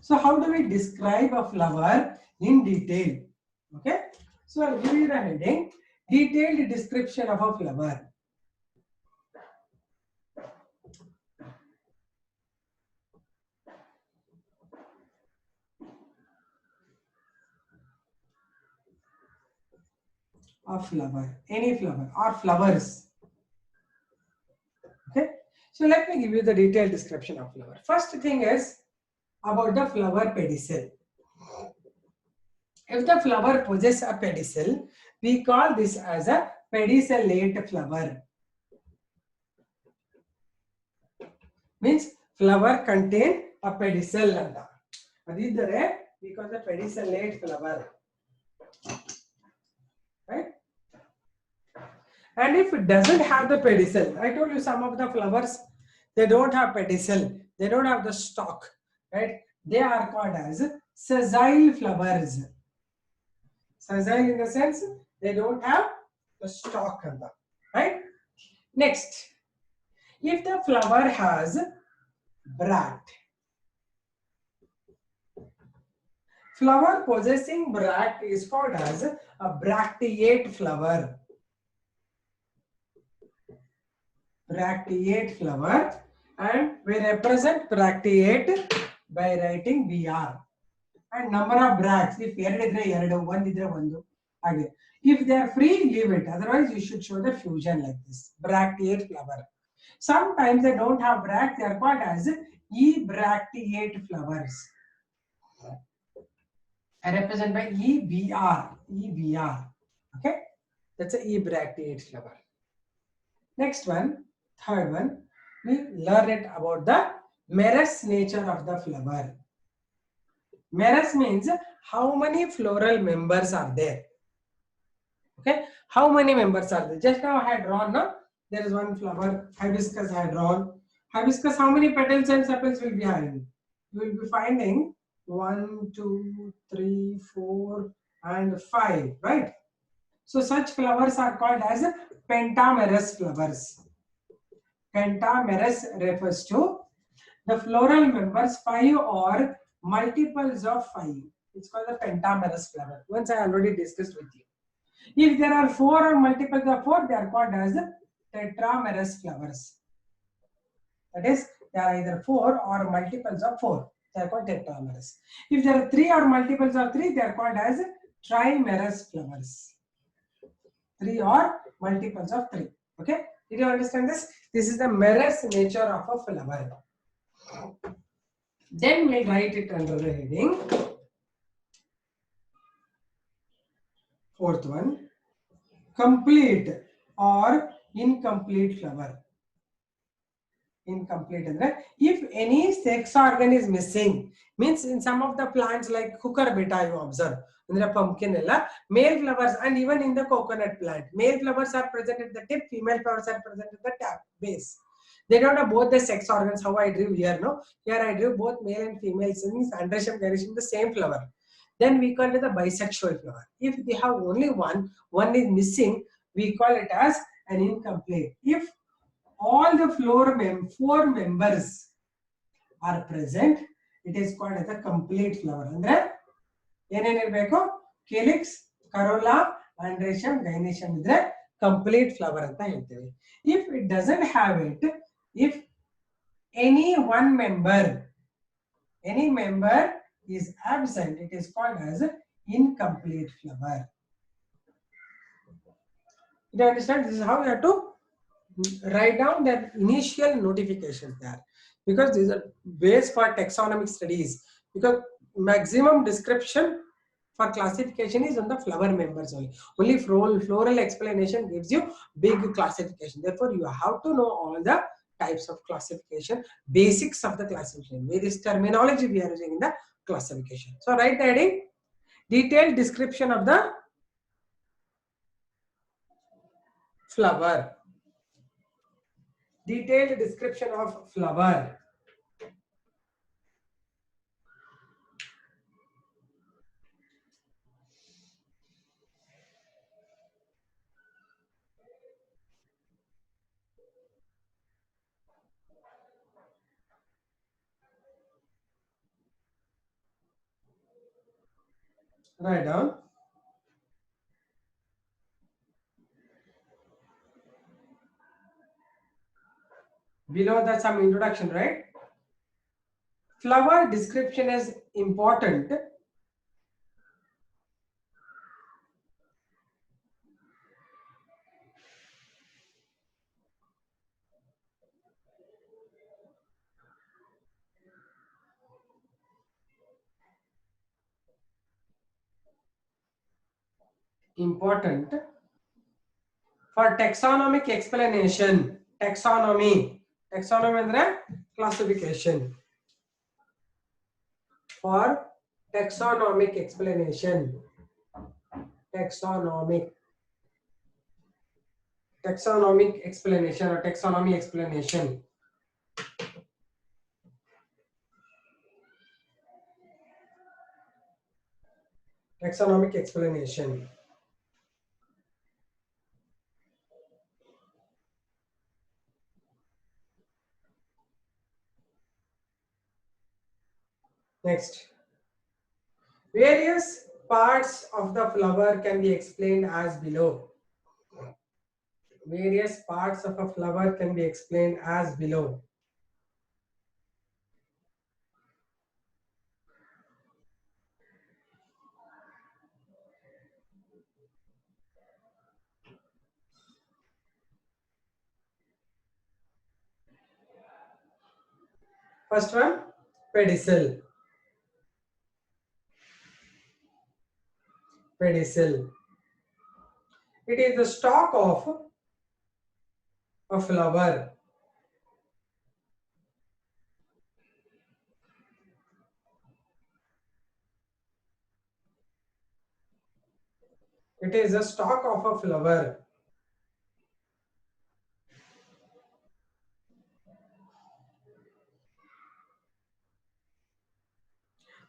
So how do we describe a flower in detail? Okay. So I'll give you the heading. Detailed description of a flower. A flower, any flower or flowers. Okay, so let me give you the detailed description of flower. First thing is about the flower pedicel. If the flower possesses a pedicel, we call this as a pedicellate flower. Means flower contain a pedicel. Adidare we call the pedicellate flower. Right? And if it doesn't have the pedicel, I told you some of the flowers, they don't have pedicel, they don't have the stalk, right? They are called as sessile flowers. Sessile in the sense they don't have the stalk, right? Next, if the flower has bract, flower possessing bract is called as a bracteate flower. Bracteate flower, and we represent bracteate by writing BR. And number of bracts, if if they are free, leave it. Otherwise, you should show the fusion like this. Bracteate flower. Sometimes they don't have bract, they are called as ebracteate flowers. I represent by EBR. EBR. Okay? That's a ebracteate flower. Next one, third one, we learn it about the merus nature of the flower. Merus means how many floral members are there. Okay, how many members are there? Just now I had drawn, no? There is one flower, hibiscus I had drawn. Hibiscus, how many petals and sepals will be having? You will be finding 1, 2, 3, 4, and 5, right? So such flowers are called as pentamerous flowers. Pentamerous refers to the floral members 5 or multiples of 5. It's called the pentamerous flower. Once I already discussed with you. If there are 4 or multiples of 4, they are called as tetramerous flowers. That is, they are either 4 or multiples of 4. They are called tetramerous. If there are 3 or multiples of 3, they are called as trimerous flowers. 3 or multiples of 3. Okay? Did you understand this? This is the merous nature of a flower. Then we'll write it under the heading. Fourth one, complete or incomplete flower. Incomplete. If any sex organ is missing, means in some of the plants like cucurbita, you observe, in the pumpkin, male flowers, and even in the coconut plant, male flowers are present at the tip, female flowers are present at the base. They don't have both the sex organs. How I drew here, no? Here I drew both male and female in androecium gynoecium, the same flower. Then we call it the bisexual flower. If they have only one is missing, we call it as an incomplete. If all the four members are present, it is called as a complete flower. Andre ಏನೇನಿರಬೇಕು? calyx, corolla, androecium, gynoecium ಇದ್ರೆ complete flower ಅಂತ ಹೇಳ್ತೀವಿ. If it doesn't have it, if any member is absent, it is called as incomplete flower. You understand? This is how you have to write down the initial notifications there, because these are base for taxonomic studies, because maximum description for classification is on the flower members only floral explanation gives you big classification. Therefore you have to know all the types of classification, basics of the classification, various terminology we are using in the classification. So write the heading, detailed description of the flower. Detailed description of flower. Write down. Below that some introduction, right? Flower description is important. Important for taxonomic explanation. Taxonomy andre classification. For taxonomic explanation. Taxonomic explanation or taxonomy explanation. Taxonomic explanation. Next, various parts of the flower can be explained as below. Various parts of a flower can be explained as below. First one, pedicel. Pedicel. It is the stalk of a flower. It is the stalk of a flower.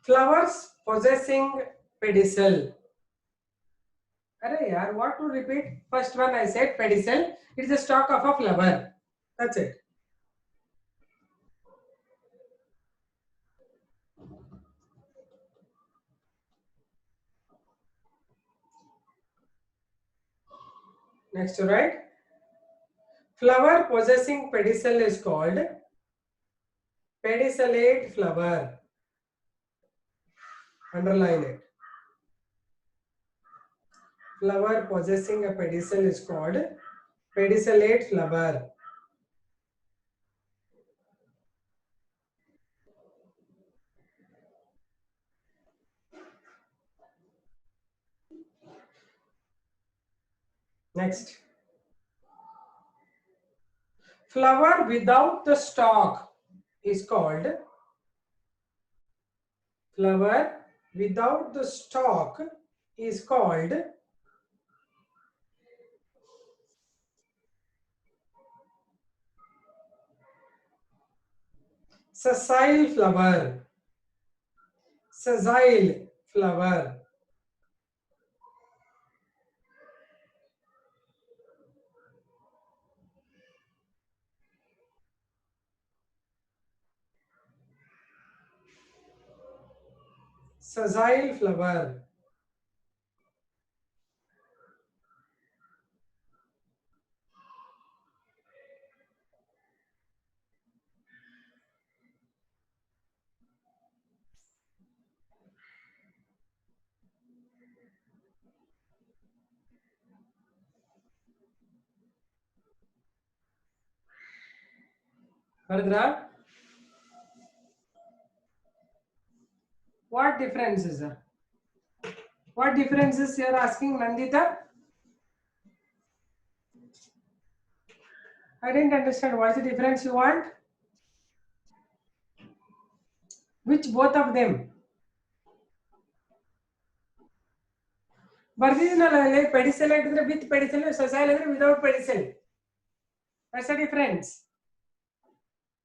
Flowers possessing pedicel. Arey yaar, what to repeat? First one I said pedicel. It is the stalk of a flower. That's it. Next to write. Flower possessing pedicel is called pedicellate flower. Underline it. Flower possessing a pedicel is called pedicellate flower. Next. Flower without the stalk is called flower without the stalk is called sessile flower. Sessile flower. Sessile flower. Bharadra, what difference is there? What differences you are asking, Nandita? I didn't understand. What's the difference you want? Which both of them? ಬರ್ದಿದ್ದೀನಲ್ಲ ಪೆಡಿಸೆಲ್ ಇದ್ರೆ with pedicel, sessile ಅಂದ್ರೆ without pedicel. That's the difference.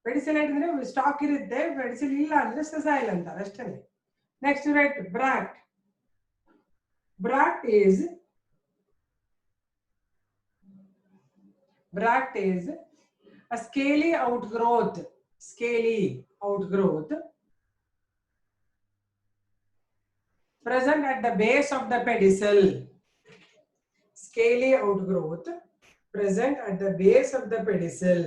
Pedicel ಅಂದ್ರೆ stalk ಇರುತ್ತೆ, pedicel ಇಲ್ಲ ಅಂದ್ರೆ sessile ಅಂತಾರೆ ಅಷ್ಟೇ. Next right bract. Bract is a scaly outgrowth present at the base of the pedicel. Scaly outgrowth present at the base of the pedicel.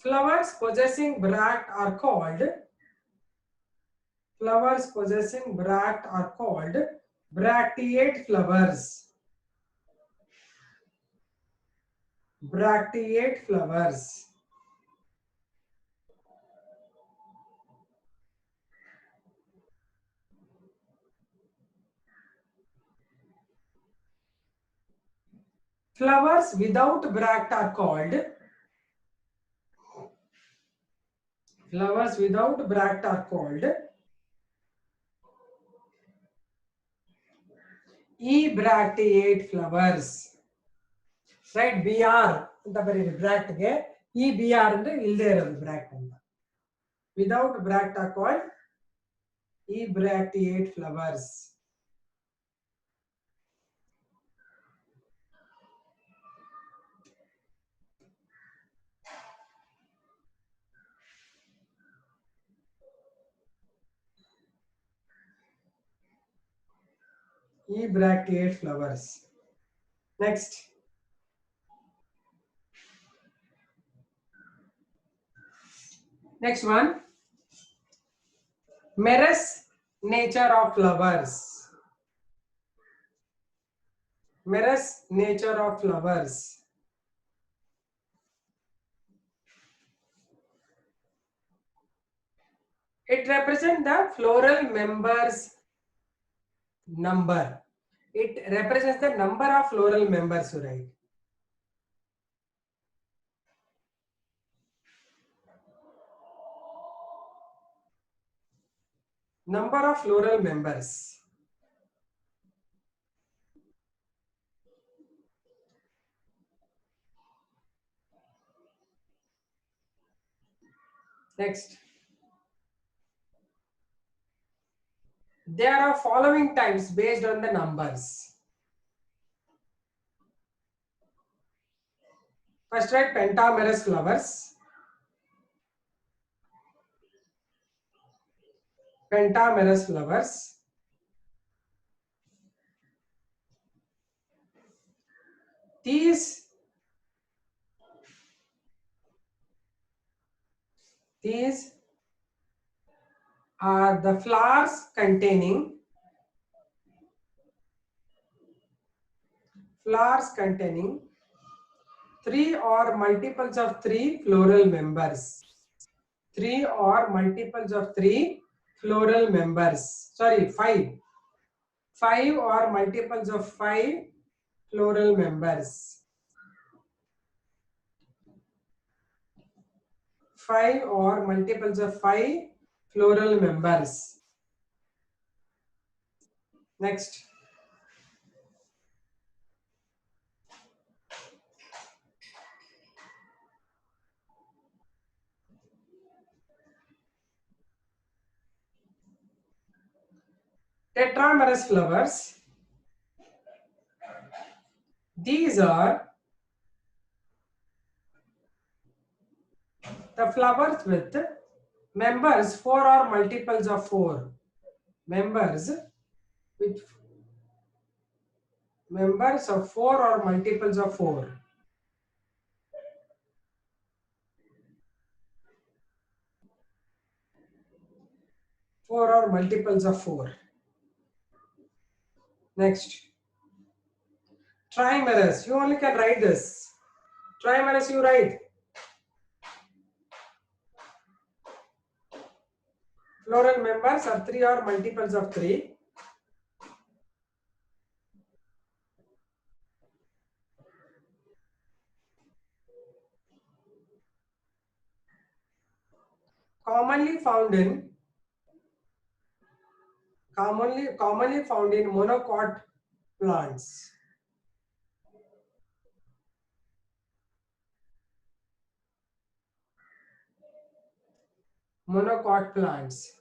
Flowers possessing bract are called bracteate flowers. Bracteate flowers. Flowers without bract are called ebracteate flowers. Right, BR ಅಂತ ಬರೀರಿ ಬ್ರಾಕ್ಟ್ ಗೆ. EBR ಅಂದ್ರೆ ಇಲ್ಲದೆ ಇರೋದು ಬ್ರಾಕ್ಟ್ ಅಂತ. Without bract are called ebracteate flowers. Ebracteate flowers. Next. Next one. Merus nature of flowers. Merus nature of flowers. It represents the floral members number. It represents the number of floral members, right? Number of floral members. Next. There are following types based on the numbers. First, write pentamerous flowers. Pentamerous flowers. These are the flowers containing three or multiples of three floral members. Three or multiples of three floral members. Sorry, five. Five or multiples of five floral members. Five or multiples of five floral members. Next. Tetramerous flowers. These are the flowers with members four or multiples of four. Members with members of four or multiples of four. Four or multiples of four. Next. Trimerous. You only can write this. Trimerous you write. Floral members are three or multiples of three. Commonly found in monocot plants. Monocot plants.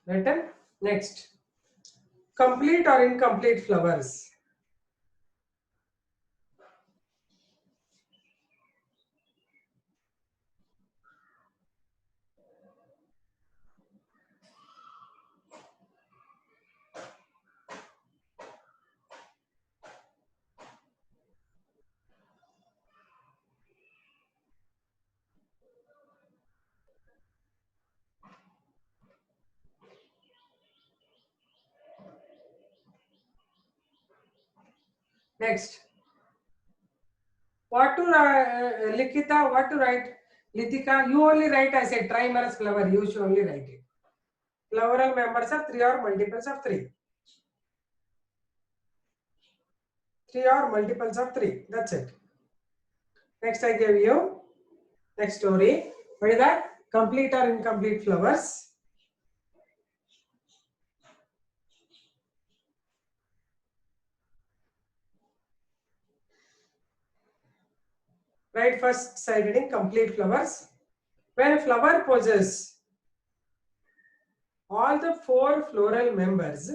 Written. Next. Complete or incomplete flowers. Next. What to Likita, what to write? Litika, you only write, I said trimerous flower, you should only write it. Floral members are three or multiples of three. Three or multiples of three. That's it. Next I gave you. Next story. What is that? Complete or incomplete flowers. Write first side heading complete flowers. When a flower possesses all the four floral members,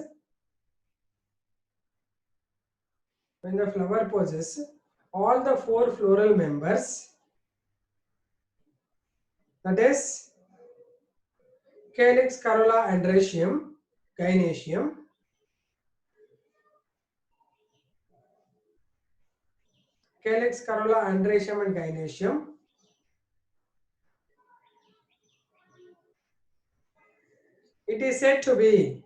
when the flower possesses all the four floral members, that is Calyx, corolla, androecium, gynoecium, Calyx, corolla, androecium and gynoecium, it is said to be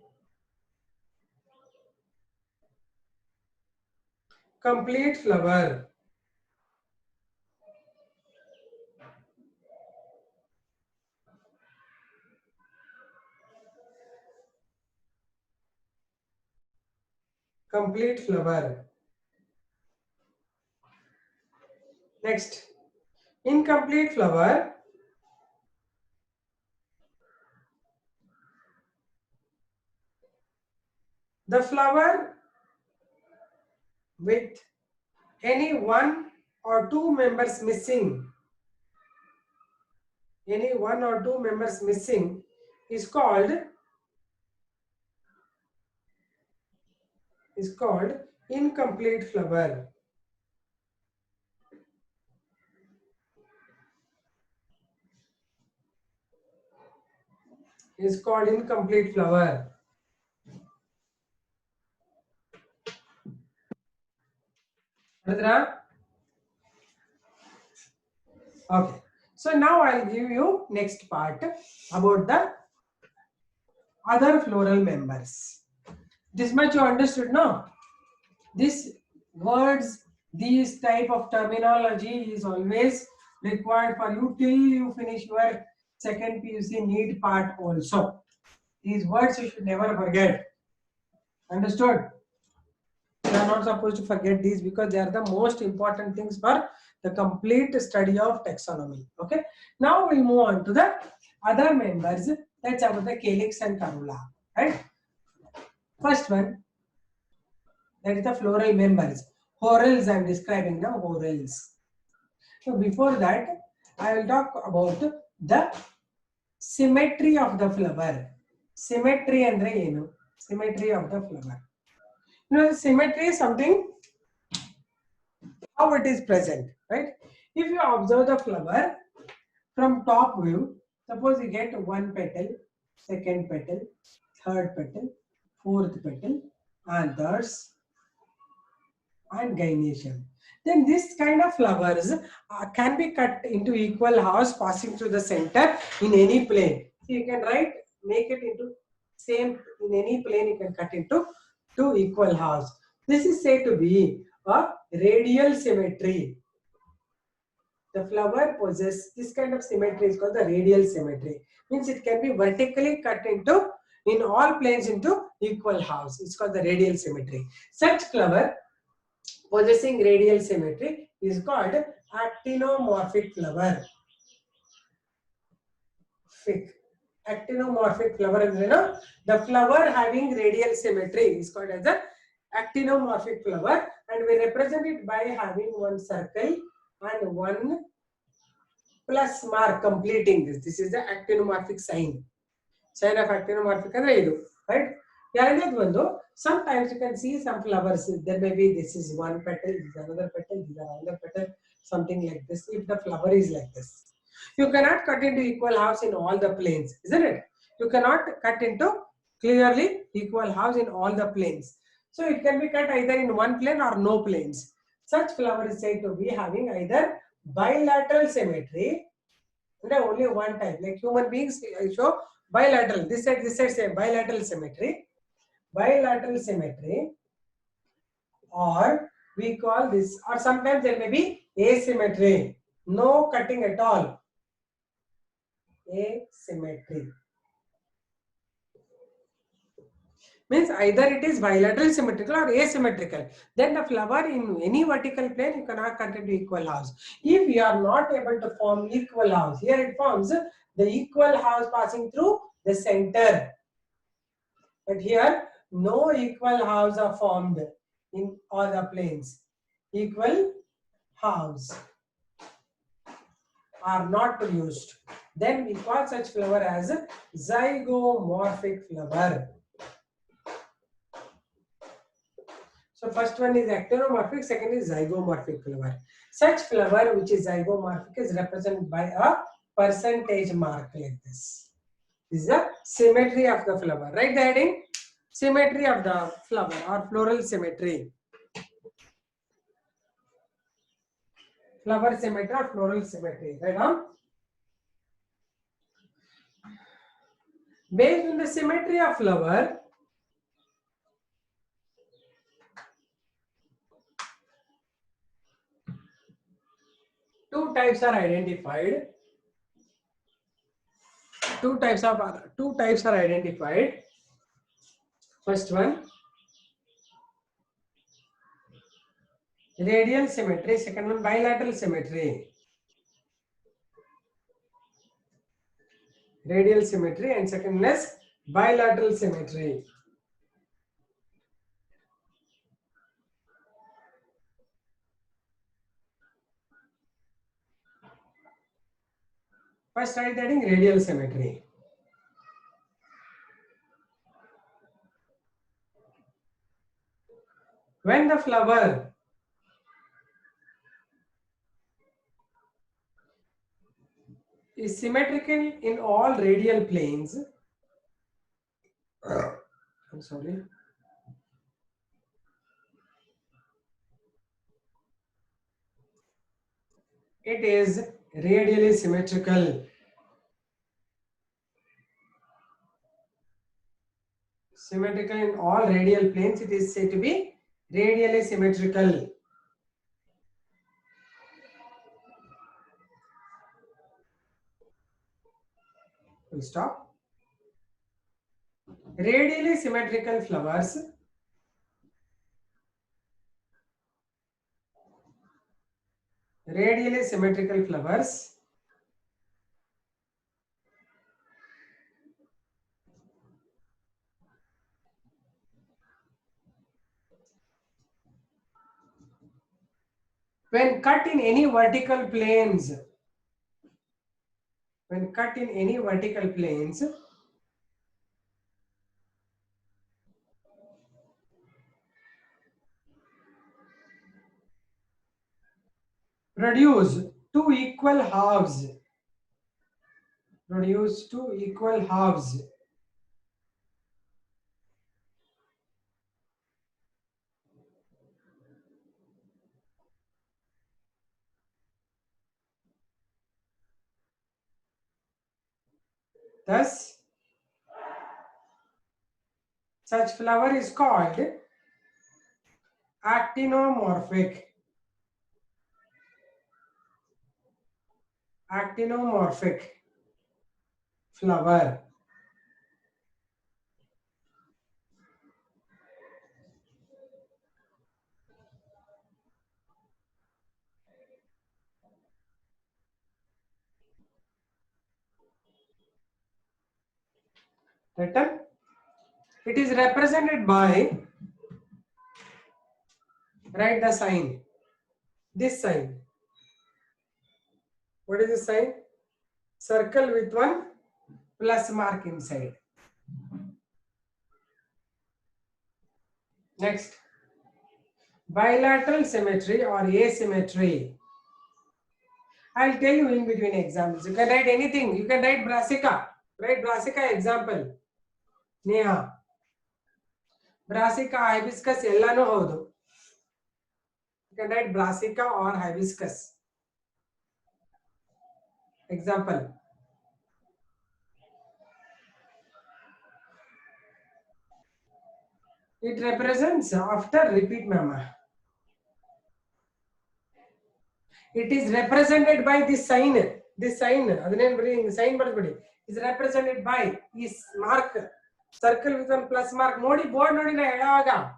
complete flower. Complete flower. Next, incomplete flower. The flower with any one or two members missing, any one or two members missing is called incomplete flower. Is called incomplete flower. Radra? Okay. So now I'll give you next part about the other floral members. This much you understood, no? This words, these type of terminology is always required for you till you finish your second PUC need part also. These words you should never forget. Understood? You are not supposed to forget these because they are the most important things for the complete study of taxonomy. Okay. Now we'll move on to the other members. That's about the calyx and corolla. Right. First one, that is the floral members. Whorls, I am describing the whorls. So before that, I will talk about the symmetry of the flower. Symmetry andre enu? Symmetry of the flower. You know, symmetry is something how it is present, right? If you observe the flower from top view, suppose you get one petal, second petal, third petal, fourth petal, anthers, and gynoecium. Then this kind of flowers can be cut into equal halves passing through the center in any plane. So you can make it into same in any plane. You can cut into two equal halves. This is said to be a radial symmetry. The flower possesses this kind of symmetry is called the radial symmetry. Means it can be vertically cut into in all planes into equal halves. It's called the radial symmetry. Such flower possessing radial symmetry is called actinomorphic flower. Actinomorphic flower is, the flower having radial symmetry is called as the actinomorphic flower, and we represent it by having one circle and one plus mark completing this. This is the actinomorphic sign. Sign of actinomorphic is right? Sometimes you can see some flowers. There may be this is one petal, this is another petal, these are another petal, something like this. If the flower is like this, you cannot cut into equal halves in all the planes, isn't it? You cannot cut into clearly equal halves in all the planes. So it can be cut either in one plane or no planes. Such flower is said to be having either bilateral symmetry, and only one type. Like human beings, I show bilateral. This side, say bilateral symmetry. Bilateral symmetry, or we call this, or sometimes there may be asymmetry. No cutting at all. Asymmetry. Means either it is bilateral symmetrical or asymmetrical. Then the flower in any vertical plane you cannot cut into equal halves. If you are not able to form equal halves, here it forms the equal halves passing through the center. But here no equal halves are formed in all the planes. Equal halves are not produced. Then we call such flower as zygomorphic flower. So first one is actinomorphic, second is zygomorphic flower. Such flower which is zygomorphic is represented by a percentage mark like this. This is the symmetry of the flower. Write the heading, symmetry of the flower or floral symmetry. Flower symmetry or floral symmetry. Right on? Based on the symmetry of flower, two types are identified. Two types are identified. First one, Radial symmetry. Second one, bilateral symmetry. Radial symmetry, and second one is bilateral symmetry. First write that in radial symmetry. When the flower is symmetrical in all radial planes, I'm sorry. It is radially symmetrical. Symmetrical in all radial planes, it is said to be radially symmetrical. We'll stop. Radially symmetrical flowers when cut in any vertical planes, produce two equal halves. Thus, such flower is called actinomorphic. Flower. Written. It is represented by, write the sign. This sign. What is this sign? Circle with one plus mark inside. Next, bilateral symmetry or asymmetry. I'll tell you in between examples. You can write anything. You can write brassica. Write brassica example. Neha. Brassica, hibiscus, ellano haudu. You can write brassica or hibiscus. Example. It represents after repeat, mama. It is represented by this sign. This sign, sign is represented by this mark. Circle with one plus mark. Nodi board nodi na helaga.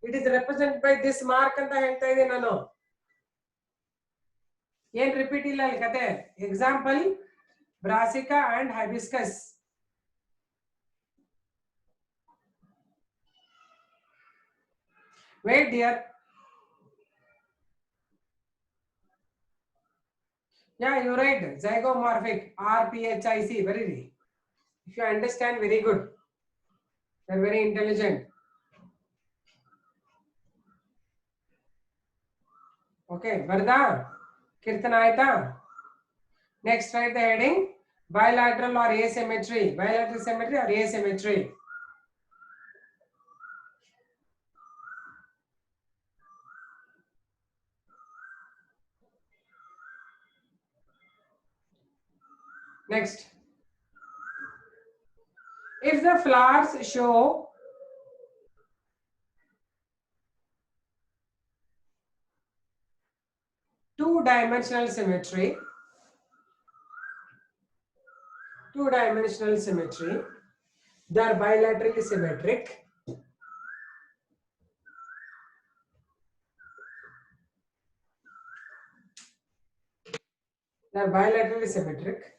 It is represented by this mark anta ಹೇಳ್ತಾ ಇದೆ ನಾನು. ಏನ್ repeat ಇಲ್ಲ ಅಲ್ಲಿ ಕತೆ. Example, brassica and hibiscus. Wait dear. Yeah, you're right. Zygomorphic. RPHIC. Very. If you understand, very good. You're very intelligent. Okay. Varda. Kirtana aita. Next, write the heading. Bilateral or asymmetry. Bilateral symmetry or asymmetry. Next, if the flowers show two-dimensional symmetry, they are bilaterally symmetric. They are bilaterally symmetric.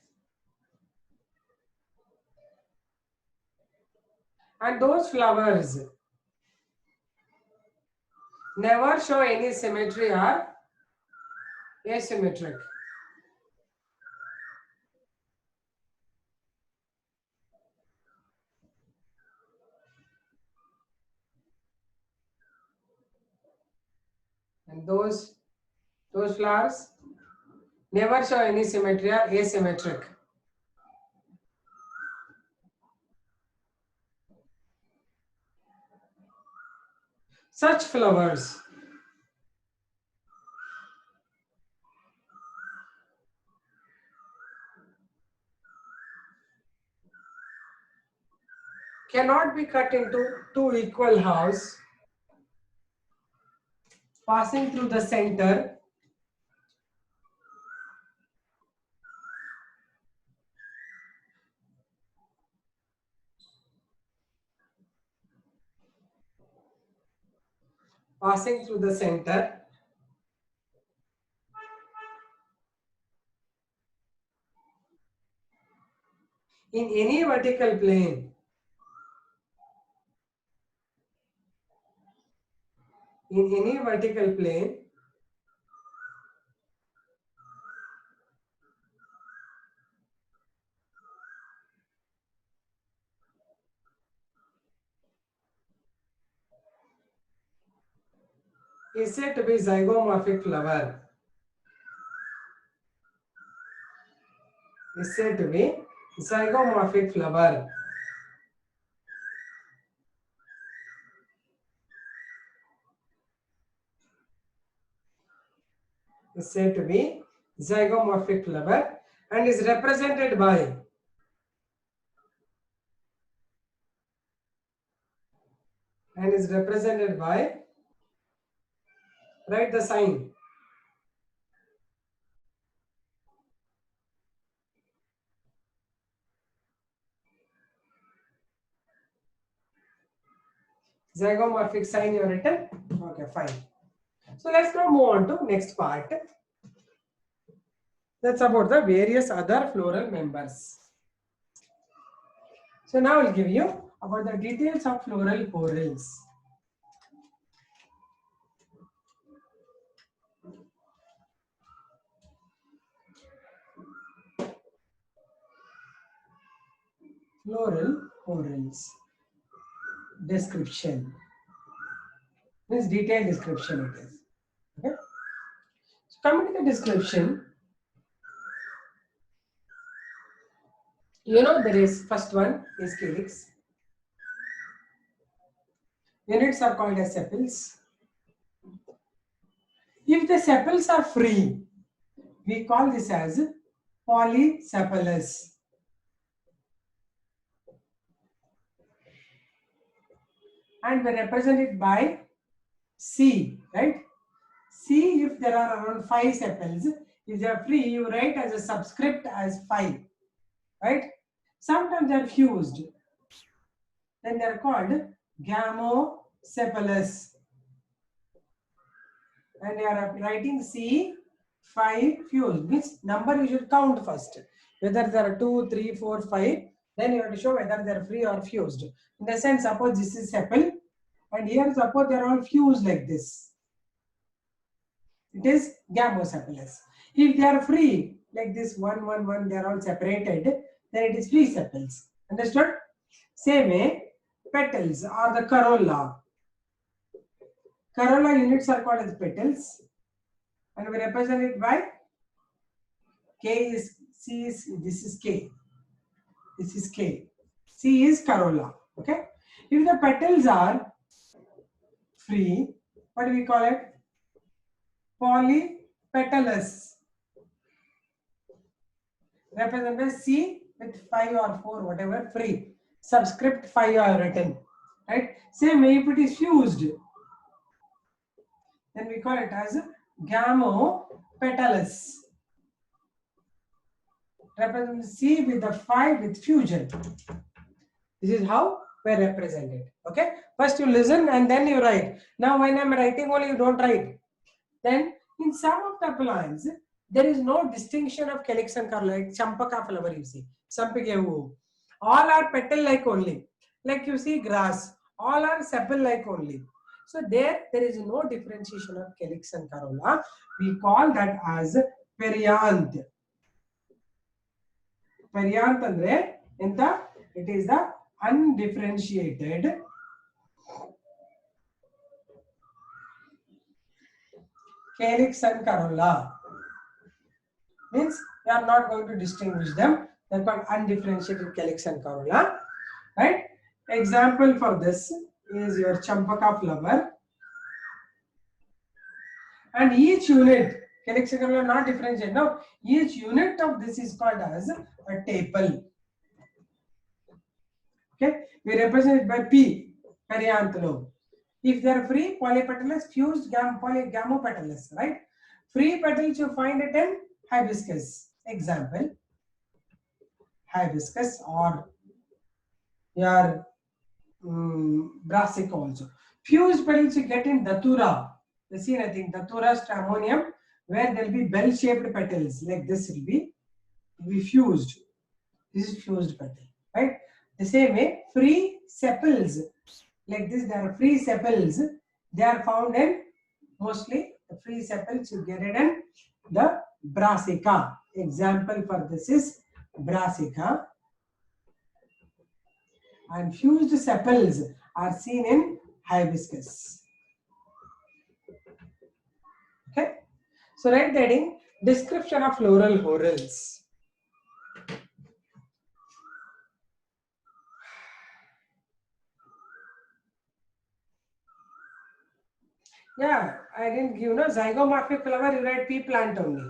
And those flowers never show any symmetry or asymmetric. And those flowers never show any symmetry or asymmetric. Such flowers cannot be cut into two equal halves, passing through the center in any vertical plane is said to be zygomorphic flower. Is said to be zygomorphic flower. Is said to be zygomorphic flower and is represented by write the sign. Zygomorphic sign you have written? Okay, fine. So let's now move on to next part. That's about the various other floral members. So now I'll give you about the details of floral whorls. Floral whorls. Description. This detailed description it is. Okay. So coming to the description, there is first one is calyx. Units are called as sepals. If the sepals are free, we call this as polysepalous. And we represent it by C, right? C, if there are around 5 sepals, if they are free, you write as a subscript as 5, right? Sometimes they are fused. Then they are called gamosepalous. And you are writing C, 5 fused. Which number you should count first. Whether there are 2, 3, 4, 5, then you have to show whether they are free or fused. In the sense, suppose this is sepal, and here suppose they are all fused like this. It is gamosepalous. If they are free, like this 1, 1, 1, they are all separated, then it is free sepals. Understood? Same way, petals or the corolla. Corolla units are called as petals, and we represent it by this is K. This is K. C is corolla. Okay. If the petals are free, what do we call it? Polypetalous. Represented by C with 5 or 4, whatever, free. Subscript 5 are written. Right? Same way, if it is fused, then we call it as gamopetalous. Represent C with the 5 with fusion. This is how we represent it. Okay. First you listen and then you write. Now when I'm writing only, you don't write. Then in some of the plants, There is no distinction of calyx and corolla, like champaka flower you see. All are petal-like only. Like you see grass, all are sepal-like only. So there is no differentiation of calyx and corolla. We call that as perianth. Perianth andre enta, it is the undifferentiated calyx and corolla. Means we are not going to distinguish them. They are called undifferentiated calyx and corolla. Right? Example for this is your champaka flower. And each unit, calyx and corolla not differentiated. Now, each unit of this is called as a tepal. Okay? We represent it by P, perianth lobe. If they are free, polypetalous, fused, gamopetalous, right? Free petals you find it in hibiscus. Example, hibiscus or your brassica also. Fused petals you get in datura. You see nothing. Datura stramonium, where there will be bell-shaped petals like this will be fused. This is fused petal, right? The same way, free sepals like this. There are free sepals. They are found in mostly the free sepals you get it in the brassica. Example for this is brassica. And fused sepals are seen in hibiscus. Okay. So write the heading, description of floral whorls. Yeah, I didn't give zygomorphic flower, you write pea plant only.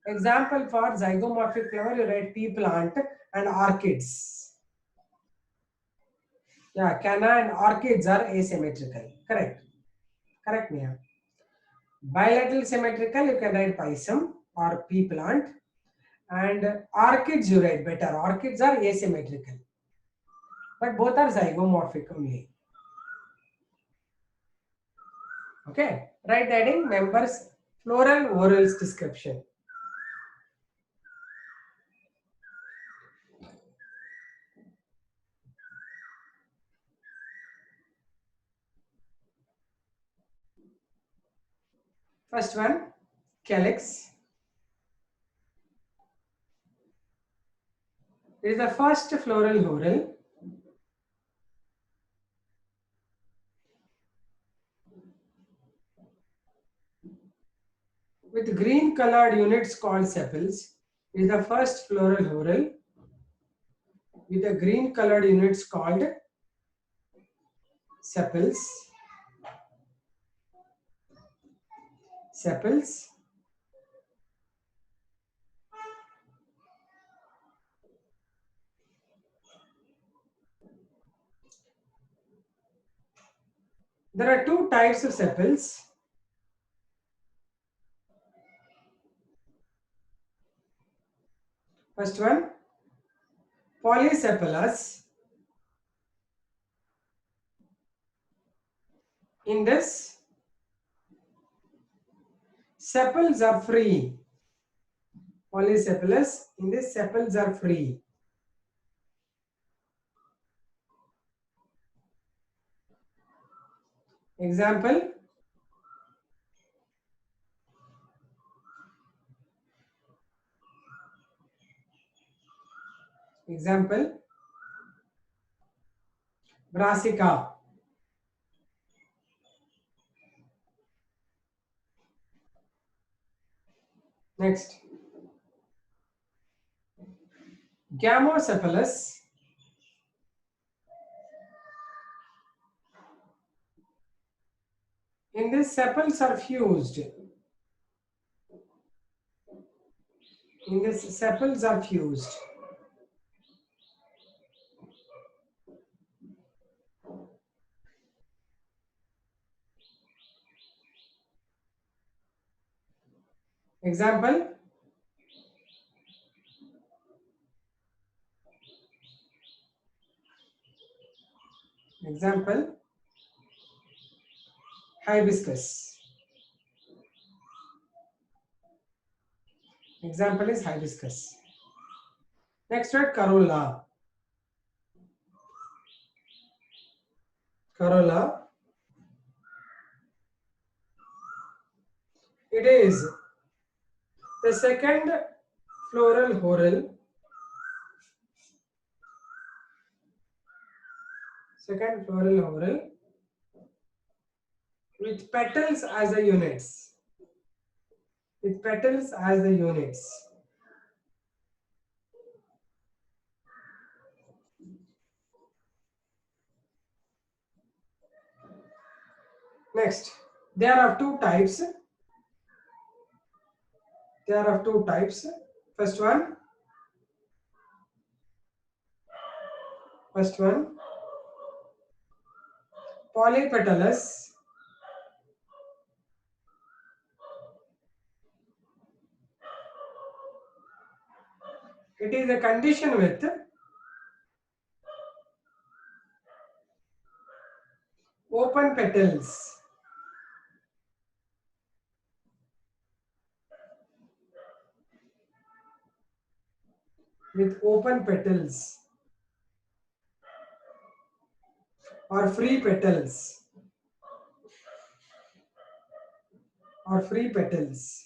Example for zygomorphic flower, you write pea plant and orchids. Yeah, canna and orchids are asymmetrical. Correct. Correct, Mia. Bilateral symmetrical, you can write pisum or pea plant. And orchids, you write better. Orchids are asymmetrical. But both are zygomorphic only. Okay. Write the heading, members, floral whorls description. First one, calyx. It is the first floral whorl. With green colored units called sepals. It is the first floral whorl with the green colored units called sepals. Sepals. There are two types of sepals. First one, polysepalous. In this, sepals are free. Polysepalous. In this, sepals are free. Example, brassica. Next, gamocephalous. In this, sepals are fused. In this, sepals are fused. Example, hibiscus. Example is hibiscus. Next word, corolla. Corolla. It is the second floral whorl. Second floral whorl with petals as the units. With petals as the units. Next, there are two types. There are two types. First one, polypetalous. It is a condition with open petals. With open petals or free petals or free petals.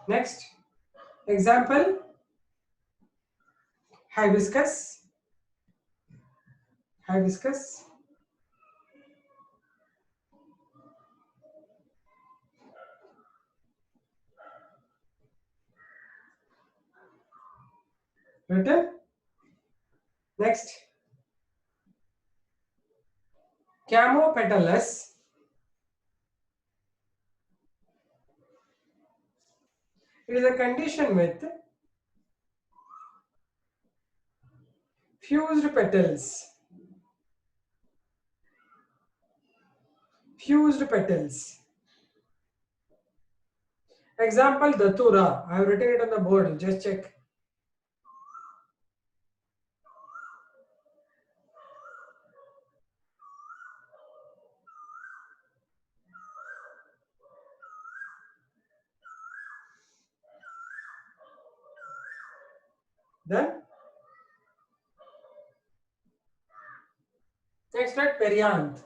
Next, example, hibiscus. Hibiscus. Written. Next, camopetalous. It is a condition with fused petals. Fused petals. Example, datura. I have written it on the board. Just check. Then, next word, perianth.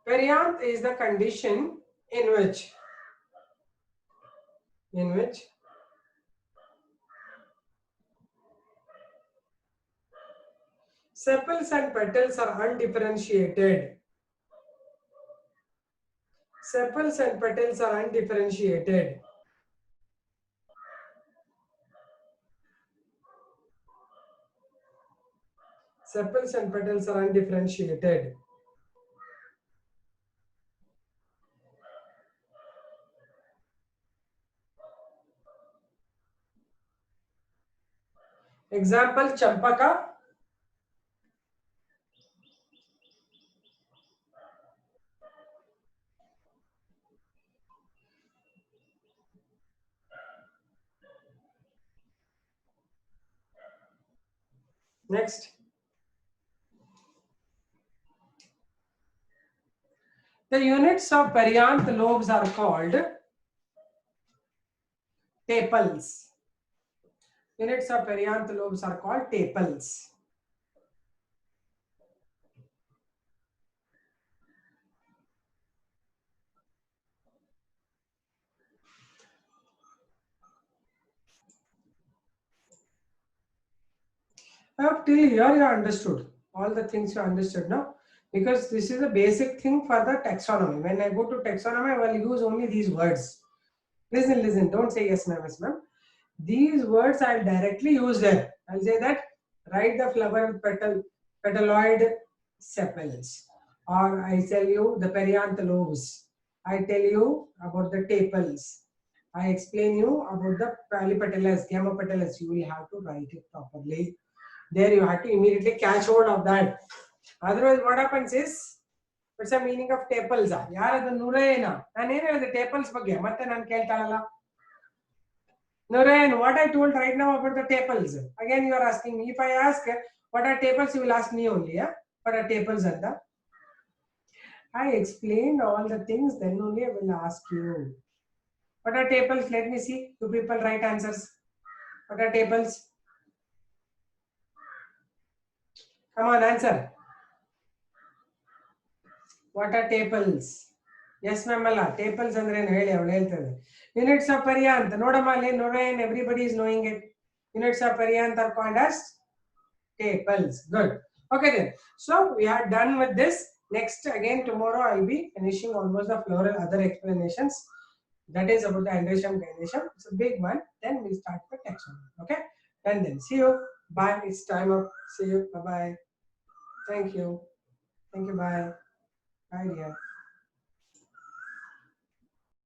Perianth is the condition in which sepals and petals are undifferentiated. Sepals and petals are undifferentiated. Sepals and petals are undifferentiated. Example, champaka. Next, the units of perianth lobes are called tepals. Units of perianth lobes are called tepals. I hope till here you understood all the things you understood now, because this is a basic thing for the taxonomy. When I go to taxonomy, I will use only these words. Listen, don't say yes ma'am. These words I'll directly use there. I'll say that write the flower with petaloid sepals, or I tell you the perianth lobes. I tell you about the tepals. I explain you about the polypetalous, gamopetalous. You will have to write it properly. There you have to immediately catch hold of that. Otherwise, what happens is, what's the meaning of tepals? Yara the Nuraina. And here the tepals bagge. Matte nan keltalala. Nurain, what I told right now about the tepals. Again, you are asking me. If I ask what are tepals, you will ask me only. Yeah? What are tepals, Anda? I explained all the things, then only I will ask you. What are tepals? Let me see. You people write answers. What are tepals? Come on, answer. What are tepals? Yes, ma'am. Tepals andre ಏನು ಹೇಳಿ ಅವಳು ಹೇಳ್ತದೆ. Units of Paryanth. ನೋಡಮ್ಮ ಅಲ್ಲಿ Nurain, everybody is knowing it. Units of Paryanth are called as tepals. Good. Okay then. So we are done with this. Next, again tomorrow I'll be finishing almost the floral other explanations. That is about the Andresham Ganesam. It's a big one. Then we start the taxonomy. Okay? And then see you. Bye. It's time up. See you. Bye bye. Thank you. Thank you. Bye. Bye, dear.